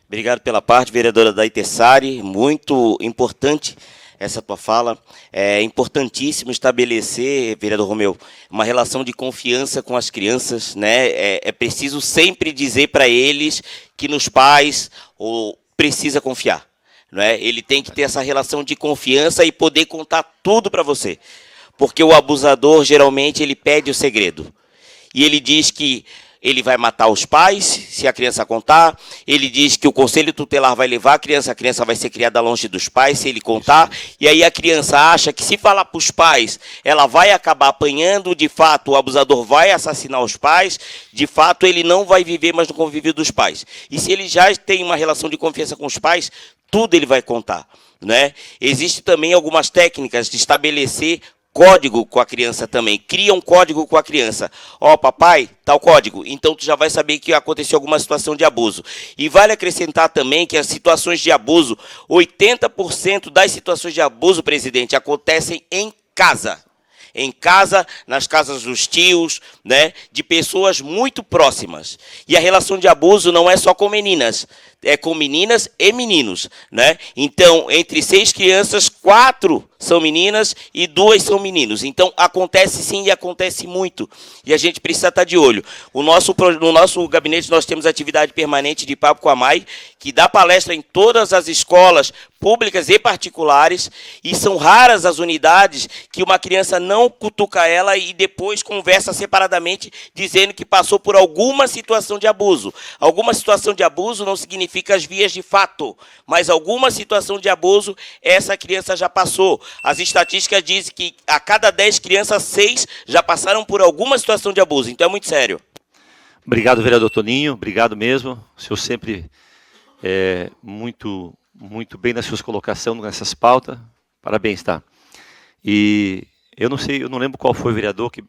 Obrigado pela parte, vereadora Daitessari. Muito importante essa tua fala. É importantíssimo estabelecer, vereador Romeu, uma relação de confiança com as crianças, né? É preciso sempre dizer para eles que nos pais precisa confiar, não é? Ele tem que ter essa relação de confiança e poder contar tudo para você. Porque o abusador, geralmente, ele pede o segredo. E ele diz que ele vai matar os pais, se a criança contar. Ele diz que o conselho tutelar vai levar a criança vai ser criada longe dos pais, se ele contar. E aí a criança acha que, se falar para os pais, ela vai acabar apanhando. De fato, o abusador vai assassinar os pais. De fato, ele não vai viver mais no convívio dos pais. E se ele já tem uma relação de confiança com os pais, tudo ele vai contar, né? Existem também algumas técnicas de estabelecer código com a criança também. Cria um código com a criança. Ó, papai, tal código. Então, tu já vai saber que aconteceu alguma situação de abuso. E vale acrescentar também que as situações de abuso, 80% das situações de abuso, presidente, acontecem em casa. Em casa, nas casas dos tios, né, de pessoas muito próximas. E a relação de abuso não é só com meninas, é com meninas e meninos, né? Então, entre 6 crianças, 4 são meninas e 2 são meninos. Então, acontece sim e acontece muito. E a gente precisa estar de olho. No nosso gabinete, nós temos atividade permanente de Papo com a Mai, que dá palestra em todas as escolas públicas e particulares, e são raras as unidades que uma criança não cutuca ela e depois conversa separadamente, dizendo que passou por alguma situação de abuso. Alguma situação de abuso não significa as vias de fato, mas alguma situação de abuso essa criança já passou. As estatísticas dizem que a cada 10 crianças, 6 já passaram por alguma situação de abuso. Então é muito sério. Obrigado, vereador Toninho. Obrigado mesmo. O senhor sempre muito bem nas suas colocações nessas pautas. Parabéns, tá? E eu não lembro qual foi o vereador que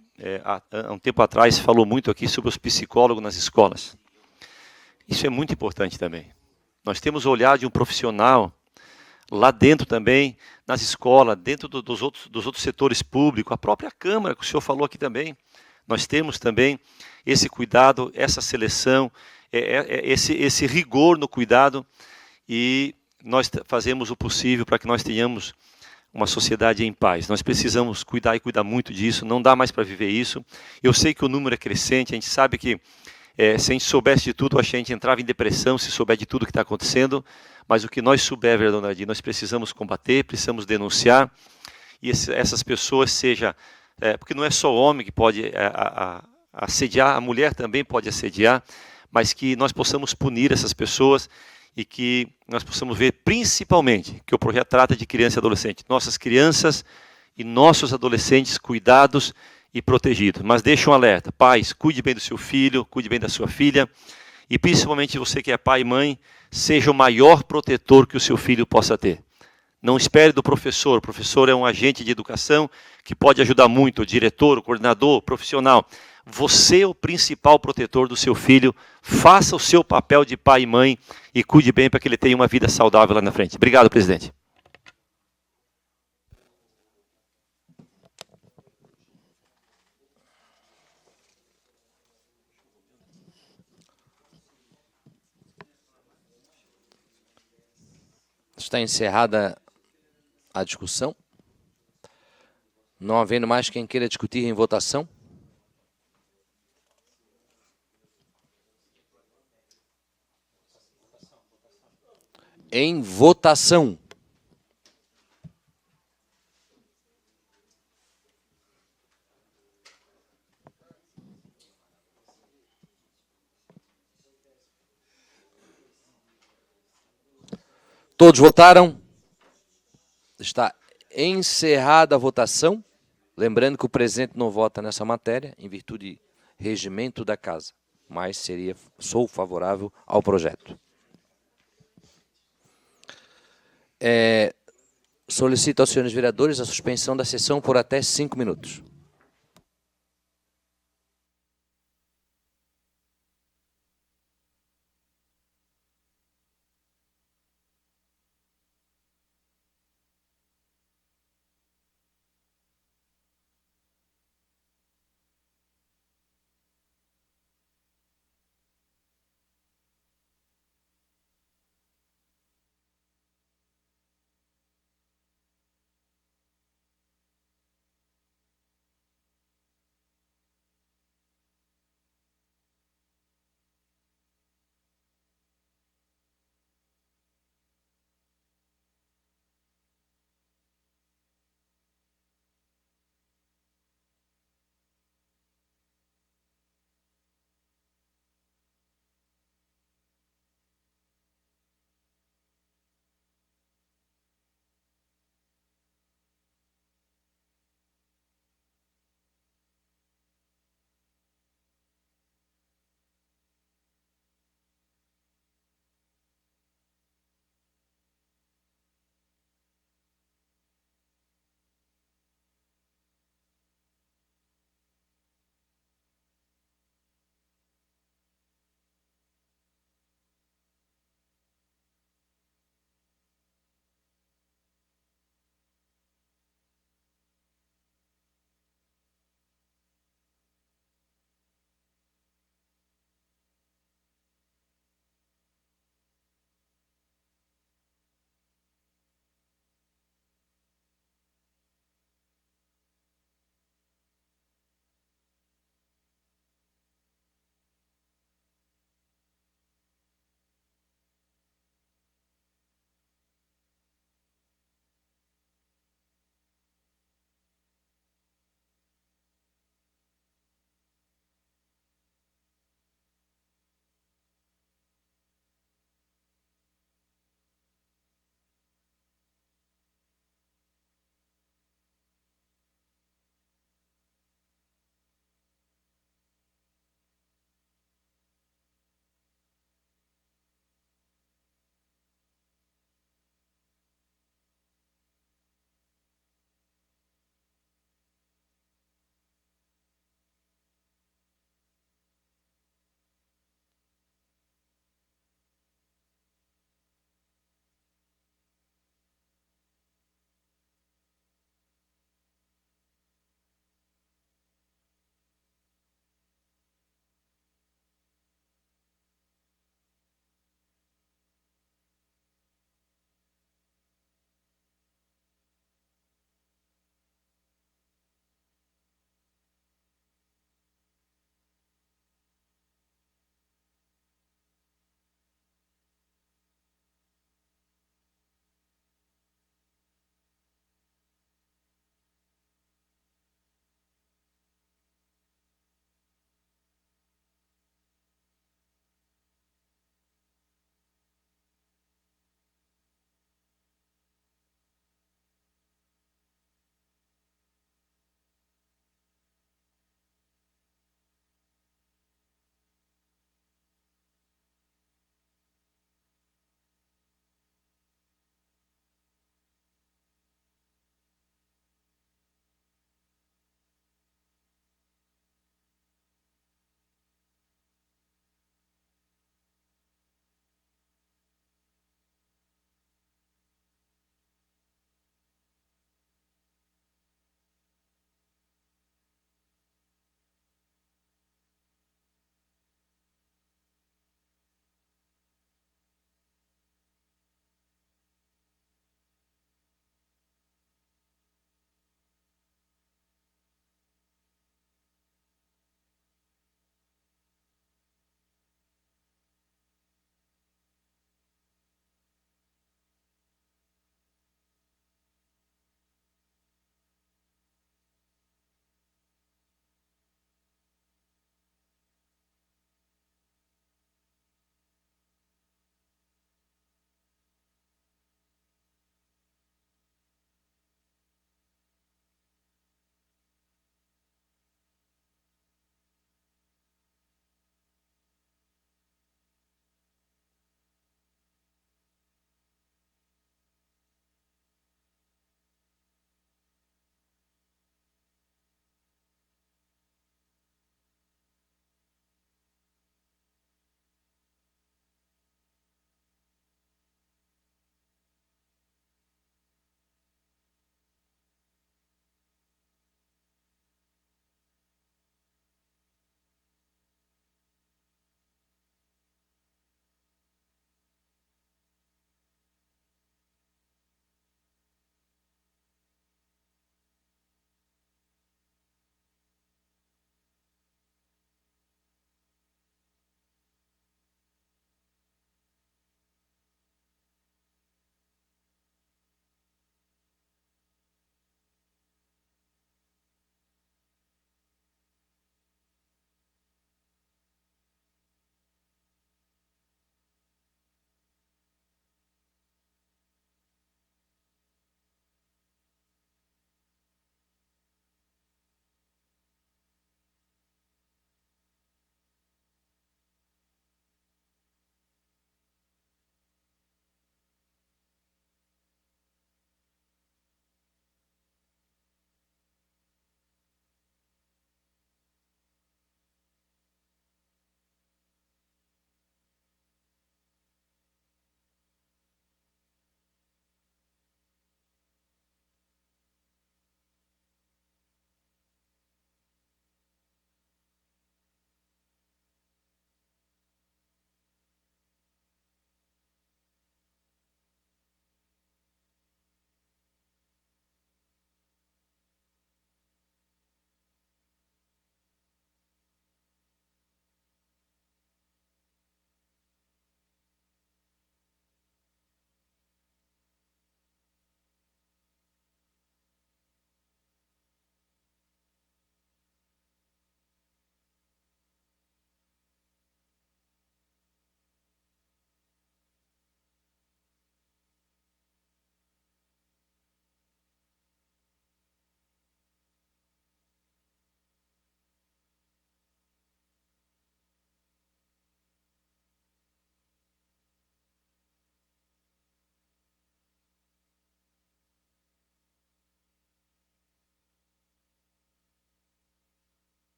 há um tempo atrás falou muito aqui sobre os psicólogos nas escolas. Isso é muito importante também. Nós temos o olhar de um profissional lá dentro também, nas escolas, dentro dos outros setores públicos, a própria Câmara, que o senhor falou aqui também. Nós temos também esse cuidado, essa seleção, esse rigor no cuidado, e nós fazemos o possível para que nós tenhamos uma sociedade em paz. Nós precisamos cuidar e cuidar muito disso, não dá mais para viver isso. Eu sei que o número é crescente, a gente sabe que se a gente soubesse de tudo, a gente entrava em depressão se souber de tudo que está acontecendo, mas o que nós souber, vereador Nardi, nós precisamos combater, precisamos denunciar, e essas pessoas seja, porque não é só o homem que pode assediar, a mulher também pode assediar, mas que nós possamos punir essas pessoas e que nós possamos ver principalmente que o projeto trata de criança e adolescente. Nossas crianças e nossos adolescentes cuidados e protegidos. Mas deixa um alerta, pais, cuide bem do seu filho, cuide bem da sua filha, e principalmente você que é pai e mãe, seja o maior protetor que o seu filho possa ter. Não espere do professor. O professor é um agente de educação que pode ajudar muito, o diretor, o coordenador, o profissional. Você é o principal protetor do seu filho. Faça o seu papel de pai e mãe e cuide bem para que ele tenha uma vida saudável lá na frente. Obrigado, presidente. Está encerrada a discussão. Não havendo mais quem queira discutir em votação. Em votação. Todos votaram? Está encerrada a votação. Lembrando que o presidente não vota nessa matéria, em virtude de regimento da casa. Mas sou favorável ao projeto. Solicito aos senhores vereadores a suspensão da sessão por até 5 minutos.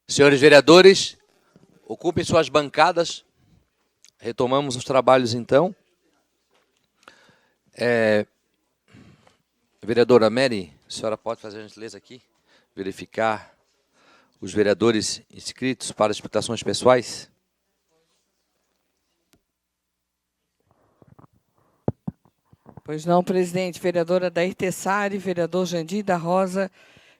Senhores vereadores, ocupem suas bancadas. Retomamos os trabalhos, então. Vereadora Mary, a senhora pode fazer a gentileza aqui? Verificar os vereadores inscritos para explicações pessoais? Pois não, presidente. Vereadora Dair Tessari, vereador Jandir da Rosa,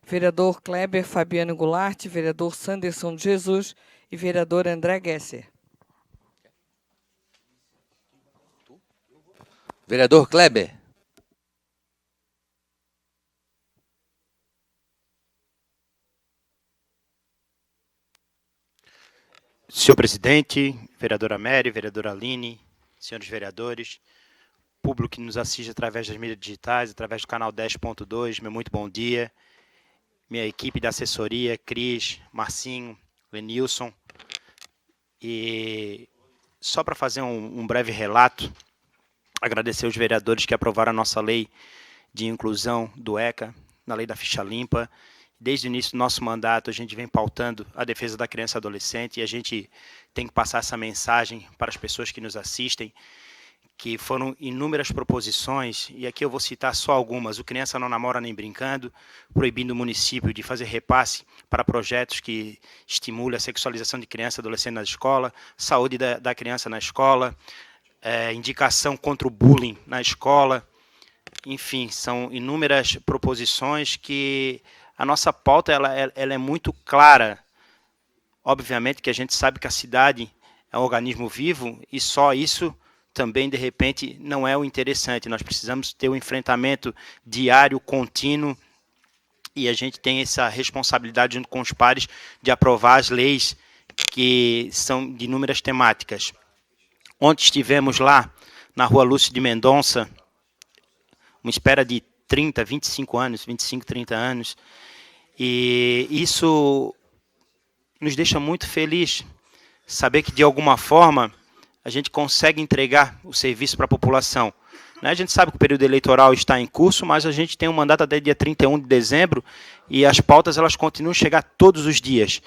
vereador Kleber Fabiano Goulart, vereador Sanderson de Jesus e vereador André Gesser. Vereador Kleber. Senhor presidente, vereadora Mary, vereadora Aline, senhores vereadores, público que nos assiste através das mídias digitais, através do canal 10.2, meu muito bom dia. Minha equipe da assessoria, Cris, Marcinho, Lenilson. E só para fazer um breve relato, agradecer os vereadores que aprovaram a nossa lei de inclusão do ECA, na lei da ficha limpa. Desde o início do nosso mandato, a gente vem pautando a defesa da criança e adolescente e a gente tem que passar essa mensagem para as pessoas que nos assistem, que foram inúmeras proposições, e aqui eu vou citar só algumas. O Criança Não Namora Nem Brincando, proibindo o município de fazer repasse para projetos que estimulem a sexualização de criança e adolescente na escola, saúde da criança na escola, indicação contra o bullying na escola. Enfim, são inúmeras proposições que a nossa pauta ela é muito clara. Obviamente que a gente sabe que a cidade é um organismo vivo e só isso também, de repente, não é o interessante. Nós precisamos ter um enfrentamento diário, contínuo, e a gente tem essa responsabilidade junto com os pares de aprovar as leis que são de inúmeras temáticas. Ontem estivemos lá na Rua Lúcio de Mendonça, uma espera de 30, 25 anos, 25, 30 anos, e isso nos deixa muito feliz, saber que, de alguma forma, a gente consegue entregar o serviço para a população. A gente sabe que o período eleitoral está em curso, mas a gente tem um mandato até dia 31 de dezembro e as pautas elas continuam a chegar todos os dias.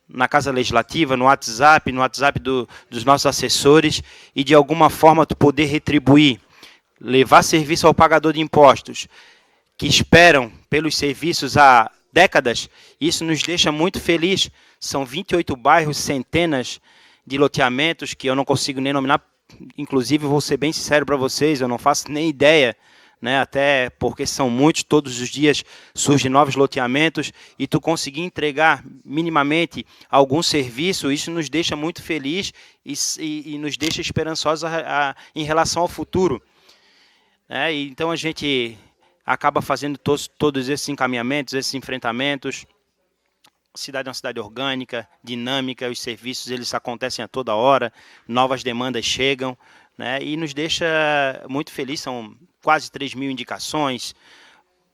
Na Casa Legislativa, no WhatsApp dos nossos assessores, e de alguma forma tu poder retribuir, levar serviço ao pagador de impostos, que esperam pelos serviços há décadas, isso nos deixa muito feliz. São 28 bairros, centenas de loteamentos que eu não consigo nem nominar, inclusive vou ser bem sincero para vocês, eu não faço nem ideia, né, até porque são muitos, todos os dias surgem novos loteamentos, e tu conseguir entregar minimamente algum serviço, isso nos deixa muito feliz e nos deixa esperançosos em relação ao futuro. Então a gente acaba fazendo todos esses encaminhamentos, esses enfrentamentos. A cidade é uma cidade orgânica, dinâmica, os serviços eles acontecem a toda hora, novas demandas chegam, né, e nos deixa muito feliz. São quase 3.000 indicações,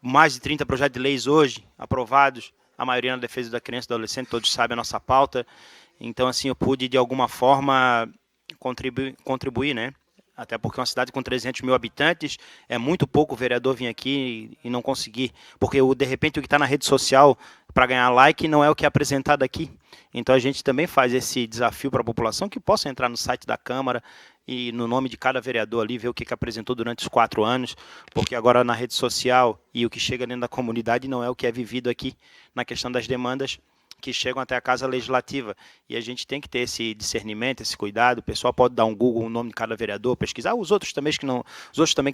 mais de 30 projetos de leis hoje aprovados, a maioria na defesa da criança e do adolescente, todos sabem a nossa pauta. Então, assim, eu pude, de alguma forma, contribuir, né? Até porque uma cidade com 300 mil habitantes, é muito pouco o vereador vir aqui e não conseguir. Porque, de repente, o que está na rede social para ganhar like não é o que é apresentado aqui. Então, a gente também faz esse desafio para a população que possa entrar no site da Câmara e, no nome de cada vereador ali, ver o que apresentou durante os 4 anos. Porque agora, na rede social e o que chega dentro da comunidade não é o que é vivido aqui na questão das demandas que chegam até a Casa Legislativa, e a gente tem que ter esse discernimento, esse cuidado. O pessoal pode dar um Google, o nome de cada vereador, pesquisar. Os outros também que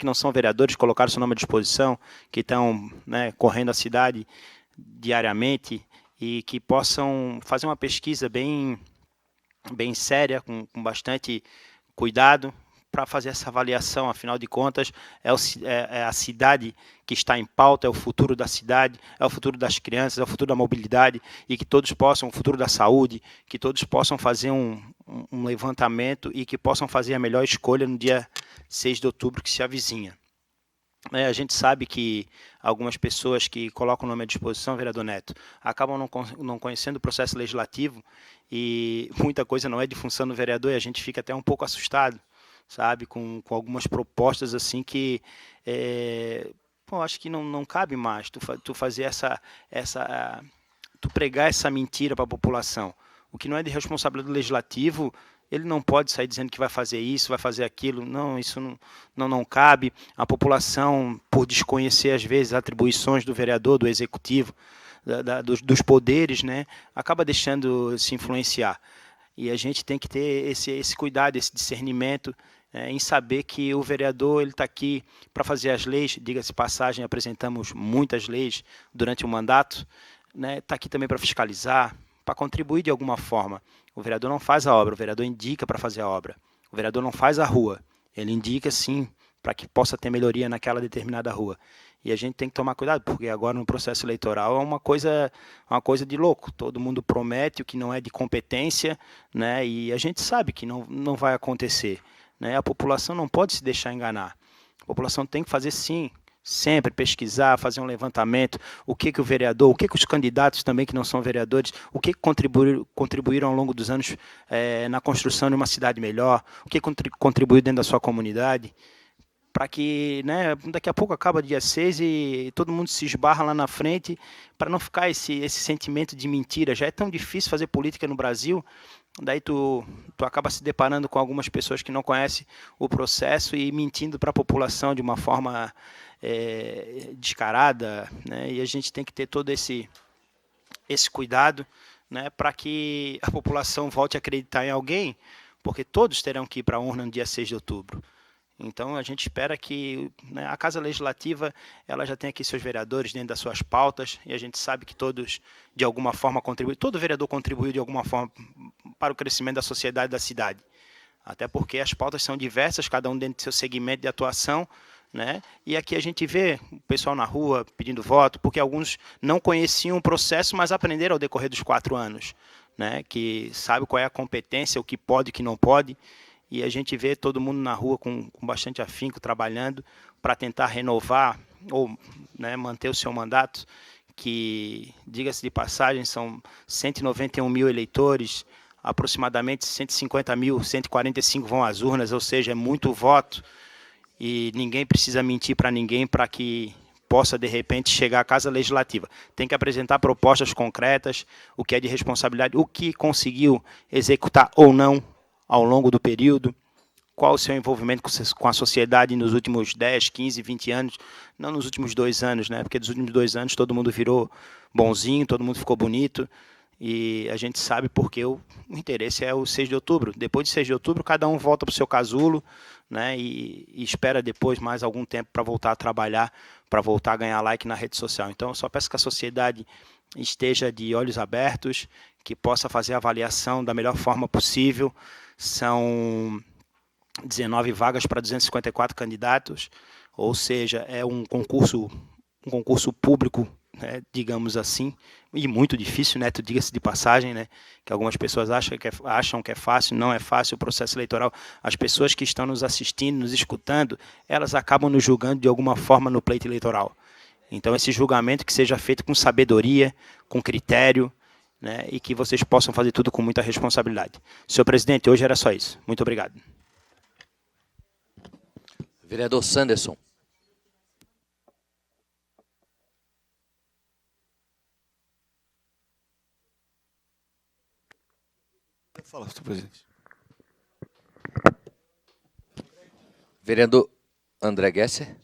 não são vereadores, colocaram seu nome à disposição, que estão, né, correndo a cidade diariamente, e que possam fazer uma pesquisa bem séria, com bastante cuidado, para fazer essa avaliação. Afinal de contas, é a cidade que está em pauta, é o futuro da cidade, é o futuro das crianças, é o futuro da mobilidade, e que todos possam, o futuro da saúde, que todos possam fazer um levantamento e que possam fazer a melhor escolha no dia 6 de outubro que se avizinha. A gente sabe que algumas pessoas que colocam o nome à disposição, vereador Neto, acabam não conhecendo o processo legislativo, e muita coisa não é de função do vereador, e a gente fica até um pouco assustado, sabe, com algumas propostas assim que acho que não cabe mais tu fazer tu pregar essa mentira para a população. O que não é de responsabilidade do legislativo, ele não pode sair dizendo que vai fazer isso, vai fazer aquilo. Não, isso não cabe. A população, por desconhecer, às vezes, as atribuições do vereador, do executivo, dos poderes, né, acaba deixando se influenciar. E a gente tem que ter esse cuidado, esse discernimento, em saber que o vereador ele está aqui para fazer as leis. Diga-se passagem, apresentamos muitas leis durante o mandato, né, está aqui também para fiscalizar, para contribuir de alguma forma. O vereador não faz a obra, o vereador indica para fazer a obra. O vereador não faz a rua, ele indica sim para que possa ter melhoria naquela determinada rua. E a gente tem que tomar cuidado, porque agora no processo eleitoral é uma coisa de louco. Todo mundo promete o que não é de competência, né? E a gente sabe que não vai acontecer, né? A população não pode se deixar enganar. A população tem que fazer sim, sempre pesquisar, fazer um levantamento, o que o vereador, o que os candidatos também que não são vereadores, o que contribuíram ao longo dos anos na construção de uma cidade melhor, o que contribuiu dentro da sua comunidade, para que, né, daqui a pouco acaba dia 6 e todo mundo se esbarra lá na frente, para não ficar esse sentimento de mentira. Já é tão difícil fazer política no Brasil, daí tu acaba se deparando com algumas pessoas que não conhecem o processo e mentindo para a população de uma forma descarada, né? E a gente tem que ter todo esse cuidado, né, para que a população volte a acreditar em alguém, porque todos terão que ir para a urna no dia 6 de outubro. Então, a gente espera que, né, a Casa Legislativa ela já tenha aqui seus vereadores dentro das suas pautas, e a gente sabe que todos, de alguma forma, contribuem. Todo vereador contribuiu, de alguma forma, para o crescimento da sociedade e da cidade. Até porque as pautas são diversas, cada um dentro do seu segmento de atuação, né? E aqui a gente vê o pessoal na rua pedindo voto, porque alguns não conheciam o processo, mas aprenderam ao decorrer dos 4 anos, né? Que sabe qual é a competência, o que pode e o que não pode. E a gente vê todo mundo na rua com bastante afinco, trabalhando para tentar renovar ou, né, manter o seu mandato, que, diga-se de passagem, são 191 mil eleitores, aproximadamente 150 mil, 145 vão às urnas, ou seja, é muito voto, e ninguém precisa mentir para ninguém para que possa, de repente, chegar à Casa Legislativa. Tem que apresentar propostas concretas, o que é de responsabilidade, o que conseguiu executar ou não ao longo do período, qual o seu envolvimento com a sociedade nos últimos 10, 15, 20 anos, não nos últimos 2 anos, né? Porque nos últimos 2 anos todo mundo virou bonzinho, todo mundo ficou bonito, e a gente sabe porque o interesse é o 6 de outubro. Depois de 6 de outubro, cada um volta para o seu casulo, né? E espera depois mais algum tempo para voltar a trabalhar, para voltar a ganhar like na rede social. Então, eu só peço que a sociedade esteja de olhos abertos, que possa fazer a avaliação da melhor forma possível. São 19 vagas para 254 candidatos, ou seja, é um concurso público, né, digamos assim, e muito difícil, né, diga-se de passagem, né, que algumas pessoas acham que é fácil. Não é fácil o processo eleitoral. As pessoas que estão nos assistindo, nos escutando, elas acabam nos julgando de alguma forma no pleito eleitoral. Então, esse julgamento que seja feito com sabedoria, com critério, né, e que vocês possam fazer tudo com muita responsabilidade. Senhor presidente, hoje era só isso. Muito obrigado. Vereador Sanderson. Fala, senhor presidente. Vereador André Gesser.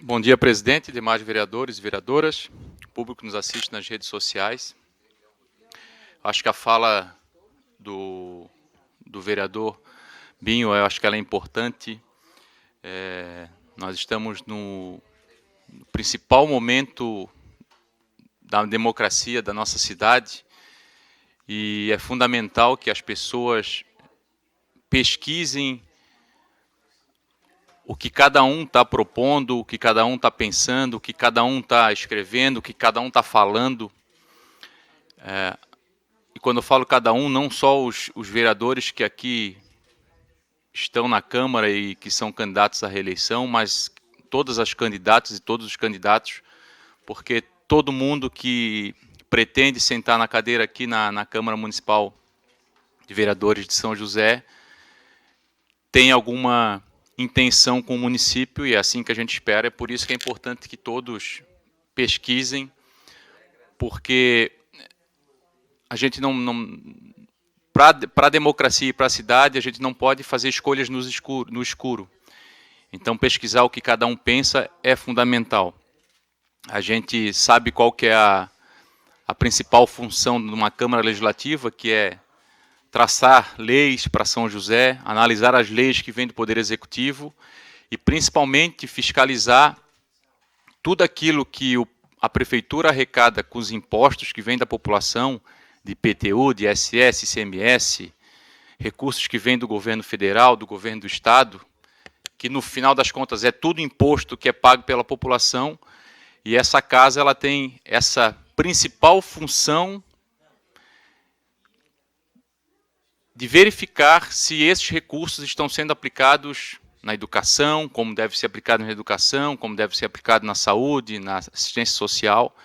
Bom dia, presidente, demais vereadores e vereadoras, público que nos assiste nas redes sociais. Acho que a fala do vereador Binho, eu acho que ela é importante. Nós estamos no principal momento da democracia da nossa cidade e é fundamental que as pessoas pesquisem o que cada um está propondo, o que cada um está pensando, o que cada um está escrevendo, o que cada um está falando. E quando eu falo cada um, não só os vereadores que aqui estão na Câmara e que são candidatos à reeleição, mas todas as candidatas e todos os candidatos, porque todo mundo que pretende sentar na cadeira aqui na Câmara Municipal de Vereadores de São José tem alguma intenção com o município, e é assim que a gente espera. É por isso que é importante que todos pesquisem, porque a gente para a democracia e para a cidade, a gente não pode fazer escolhas no escuro. Então, pesquisar o que cada um pensa é fundamental. A gente sabe qual que é a principal função de uma Câmara Legislativa, que é traçar leis para São José, analisar as leis que vêm do Poder Executivo e, principalmente, fiscalizar tudo aquilo que a Prefeitura arrecada com os impostos que vêm da população, de IPTU, de ISS, ICMS, recursos que vêm do governo federal, do governo do Estado, que, no final das contas, é tudo imposto que é pago pela população, e essa casa ela tem essa principal função de verificar se esses recursos estão sendo aplicados na educação, como deve ser aplicado na educação, como deve ser aplicado na saúde, na assistência social.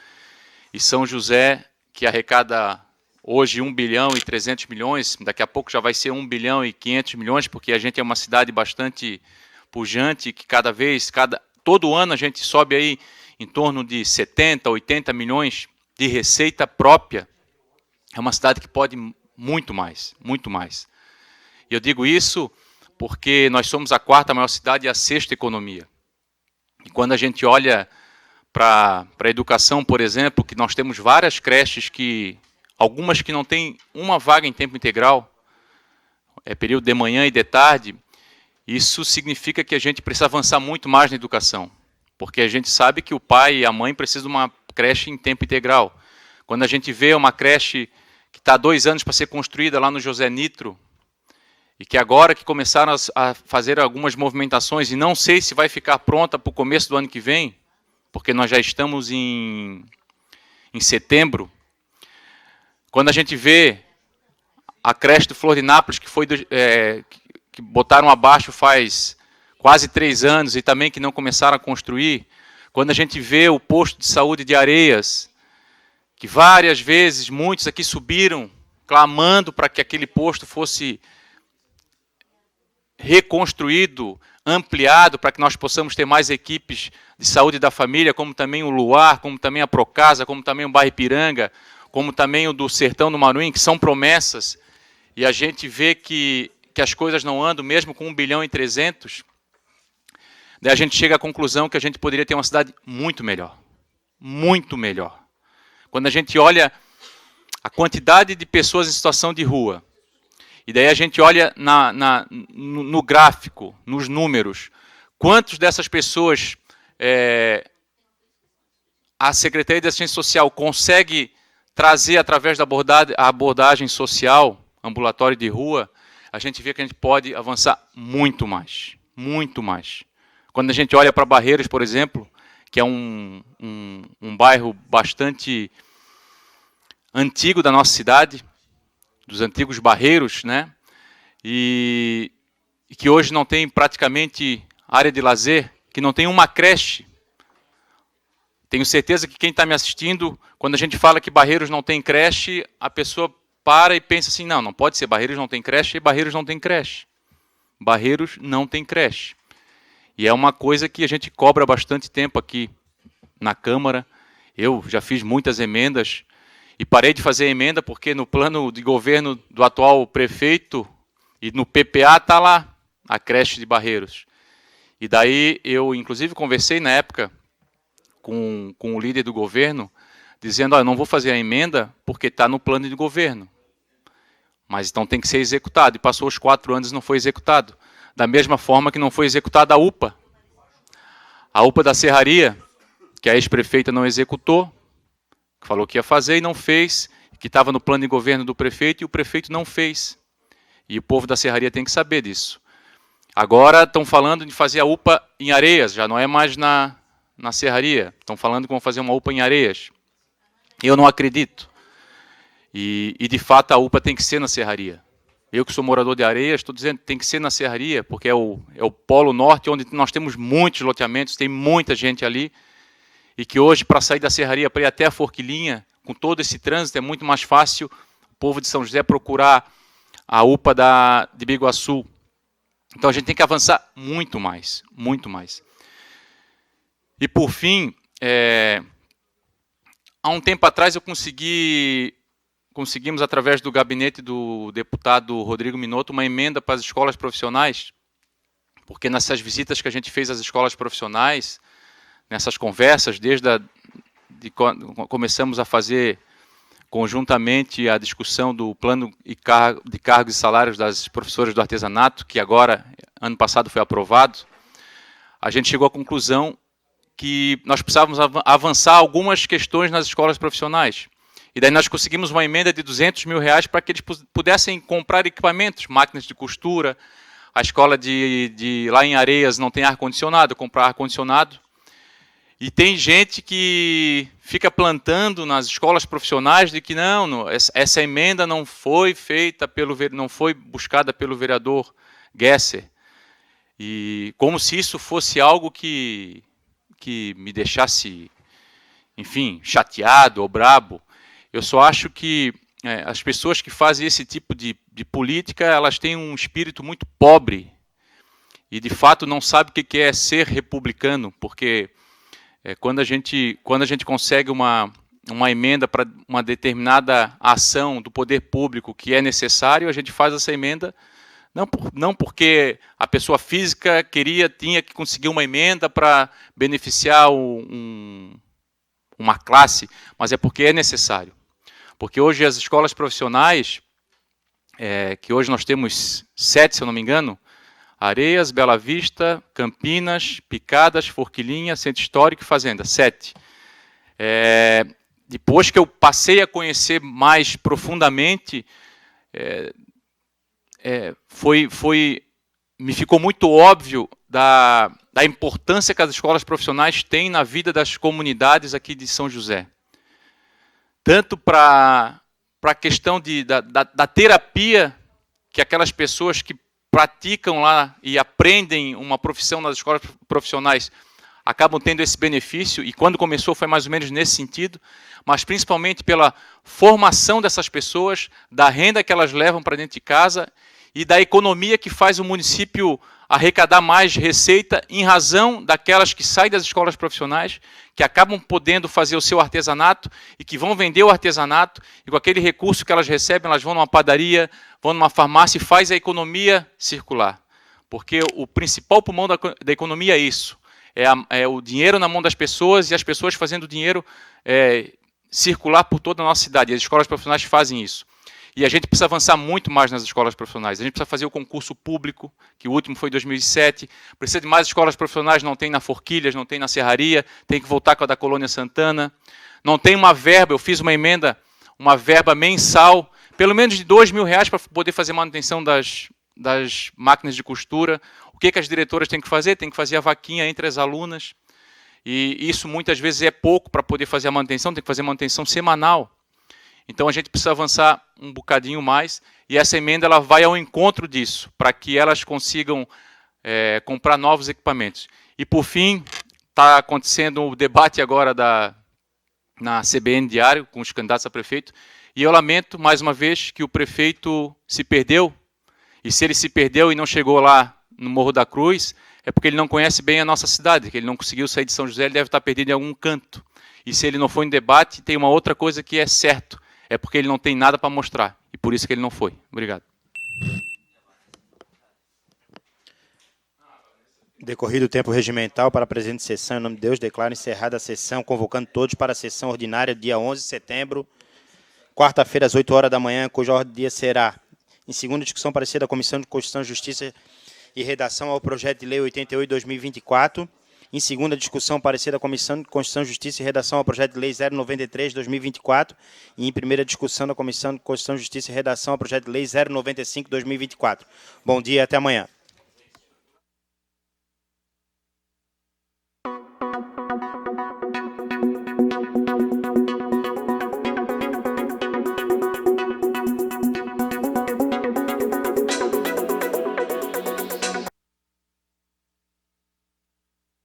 E São José, que arrecada hoje 1 bilhão e 300 milhões, daqui a pouco já vai ser 1 bilhão e 500 milhões, porque a gente é uma cidade bastante pujante, que todo ano a gente sobe aí em torno de 70, 80 milhões de receita própria. É uma cidade que pode muito mais, muito mais. E eu digo isso porque nós somos a 4ª maior cidade e a 6ª economia. E quando a gente olha para a educação, por exemplo, que nós temos várias creches, algumas que não têm uma vaga em tempo integral, é período de manhã e de tarde, isso significa que a gente precisa avançar muito mais na educação, porque a gente sabe que o pai e a mãe precisam de uma creche em tempo integral. Quando a gente vê uma creche que está há 2 anos para ser construída lá no José Nitro, e que agora que começaram a fazer algumas movimentações, e não sei se vai ficar pronta para o começo do ano que vem, porque nós já estamos em setembro, quando a gente vê a creche do Flor de Nápoles, que botaram abaixo faz quase 3 anos, e também que não começaram a construir, quando a gente vê o posto de saúde de Areias, que várias vezes muitos aqui subiram clamando para que aquele posto fosse reconstruído, ampliado, para que nós possamos ter mais equipes de saúde da família, como também o Luar, como também a Procasa, como também o Bairro Ipiranga, como também o do Sertão do Maruim, que são promessas, e a gente vê que as coisas não andam, mesmo com 1 bilhão e 300, daí a gente chega à conclusão que a gente poderia ter uma cidade muito melhor. Muito melhor. Quando a gente olha a quantidade de pessoas em situação de rua, e daí a gente olha no gráfico, nos números, quantos dessas pessoas a Secretaria de Assistência Social consegue trazer através da abordagem social, ambulatório de rua, a gente vê que a gente pode avançar muito mais. Muito mais. Quando a gente olha para Barreiros, por exemplo, que é um bairro bastante antigo da nossa cidade, dos antigos barreiros, né? E que hoje não tem praticamente área de lazer, que não tem uma creche. Tenho certeza que quem está me assistindo, quando a gente fala que Barreiros não tem creche, a pessoa para e pensa assim, não pode ser, Barreiros não tem creche, e Barreiros não tem creche. Barreiros não tem creche. E é uma coisa que a gente cobra bastante tempo aqui na Câmara. Eu já fiz muitas emendas e parei de fazer emenda porque no plano de governo do atual prefeito e no PPA está lá a creche de Barreiros. E daí eu, inclusive, conversei na época com o líder do governo, dizendo, eu não vou fazer a emenda porque está no plano de governo. Mas então tem que ser executado. E passou os 4 anos e não foi executado. Da mesma forma que não foi executada a UPA. A UPA da Serraria, que a ex-prefeita não executou, que falou que ia fazer e não fez, que estava no plano de governo do prefeito e o prefeito não fez. E o povo da Serraria tem que saber disso. Agora estão falando de fazer a UPA em Areias, já não é mais na Serraria. Estão falando que vão fazer uma UPA em Areias. Eu não acredito. E de fato a UPA tem que ser na Serraria. Eu que sou morador de Areias, estou dizendo que tem que ser na Serraria, porque é o polo norte, onde nós temos muitos loteamentos, tem muita gente ali, e que hoje, para sair da Serraria, para ir até a Forquilinha, com todo esse trânsito, é muito mais fácil o povo de São José procurar a UPA de Biguaçu. Então a gente tem que avançar muito mais, muito mais. E por fim, há um tempo atrás conseguimos, através do gabinete do deputado Rodrigo Minotto, uma emenda para as escolas profissionais, porque nessas visitas que a gente fez às escolas profissionais, nessas conversas, começamos a fazer conjuntamente a discussão do plano de cargos e salários das professoras do artesanato, que agora, ano passado, foi aprovado, a gente chegou à conclusão que nós precisávamos avançar algumas questões nas escolas profissionais. E daí nós conseguimos uma emenda de R$200 mil para que eles pudessem comprar equipamentos, máquinas de costura. A escola lá em Areias não tem ar-condicionado, comprar ar-condicionado. E tem gente que fica plantando nas escolas profissionais de que essa emenda não foi feita não foi buscada pelo vereador Gesser. E como se isso fosse algo que me deixasse, enfim, chateado ou brabo. Eu só acho que as pessoas que fazem esse tipo de política, elas têm um espírito muito pobre e, de fato, não sabem o que é ser republicano, porque quando a gente consegue uma emenda para uma determinada ação do poder público que é necessário, a gente faz essa emenda não porque a pessoa física tinha que conseguir uma emenda para beneficiar uma classe, mas é porque é necessário. Porque hoje as escolas profissionais, que hoje nós temos 7, se eu não me engano, Areias, Bela Vista, Campinas, Picadas, Forquilinha, Centro Histórico e Fazenda, 7. Depois que eu passei a conhecer mais profundamente, me ficou muito óbvio da importância que as escolas profissionais têm na vida das comunidades aqui de São José. Tanto para a questão da terapia que aquelas pessoas que praticam lá e aprendem uma profissão nas escolas profissionais acabam tendo esse benefício, e quando começou foi mais ou menos nesse sentido, mas principalmente pela formação dessas pessoas, da renda que elas levam para dentro de casa e da economia que faz o município arrecadar mais receita em razão daquelas que saem das escolas profissionais, que acabam podendo fazer o seu artesanato e que vão vender o artesanato, e com aquele recurso que elas recebem, elas vão numa padaria, vão numa farmácia e faz a economia circular. Porque o principal pulmão da economia é isso, é o dinheiro na mão das pessoas e as pessoas fazendo o dinheiro circular por toda a nossa cidade. E as escolas profissionais fazem isso. E a gente precisa avançar muito mais nas escolas profissionais. A gente precisa fazer o concurso público, que o último foi em 2007. Precisa de mais escolas profissionais, não tem na Forquilhas, não tem na Serraria, tem que voltar com a da Colônia Santana. Não tem uma verba, eu fiz uma emenda, uma verba mensal, pelo menos de R$2 mil para poder fazer manutenção das máquinas de costura. O que as diretoras têm que fazer? Tem que fazer a vaquinha entre as alunas. E isso muitas vezes é pouco para poder fazer a manutenção, tem que fazer manutenção semanal. Então a gente precisa avançar um bocadinho mais, e essa emenda ela vai ao encontro disso, para que elas consigam comprar novos equipamentos. E por fim, está acontecendo o debate agora na CBN Diário, com os candidatos a prefeito, e eu lamento, mais uma vez, que o prefeito se perdeu, e se ele se perdeu e não chegou lá no Morro da Cruz, é porque ele não conhece bem a nossa cidade, que ele não conseguiu sair de São José, ele deve estar perdido em algum canto. E se ele não foi em debate, tem uma outra coisa que é certo, é porque ele não tem nada para mostrar, e por isso que ele não foi. Obrigado. Decorrido o tempo regimental para a presente sessão, em nome de Deus, declaro encerrada a sessão, convocando todos para a sessão ordinária, dia 11 de setembro, quarta-feira, às 8 horas da manhã, cuja ordem do dia será, em segunda discussão, parecer da Comissão de Constituição, Justiça e Redação ao projeto de lei 88/2024, em segunda discussão, parecer da Comissão de Constituição, Justiça e Redação ao projeto de lei 093/2024, e em primeira discussão da Comissão de Constituição, Justiça e Redação ao projeto de lei 095/2024. Bom dia e até amanhã.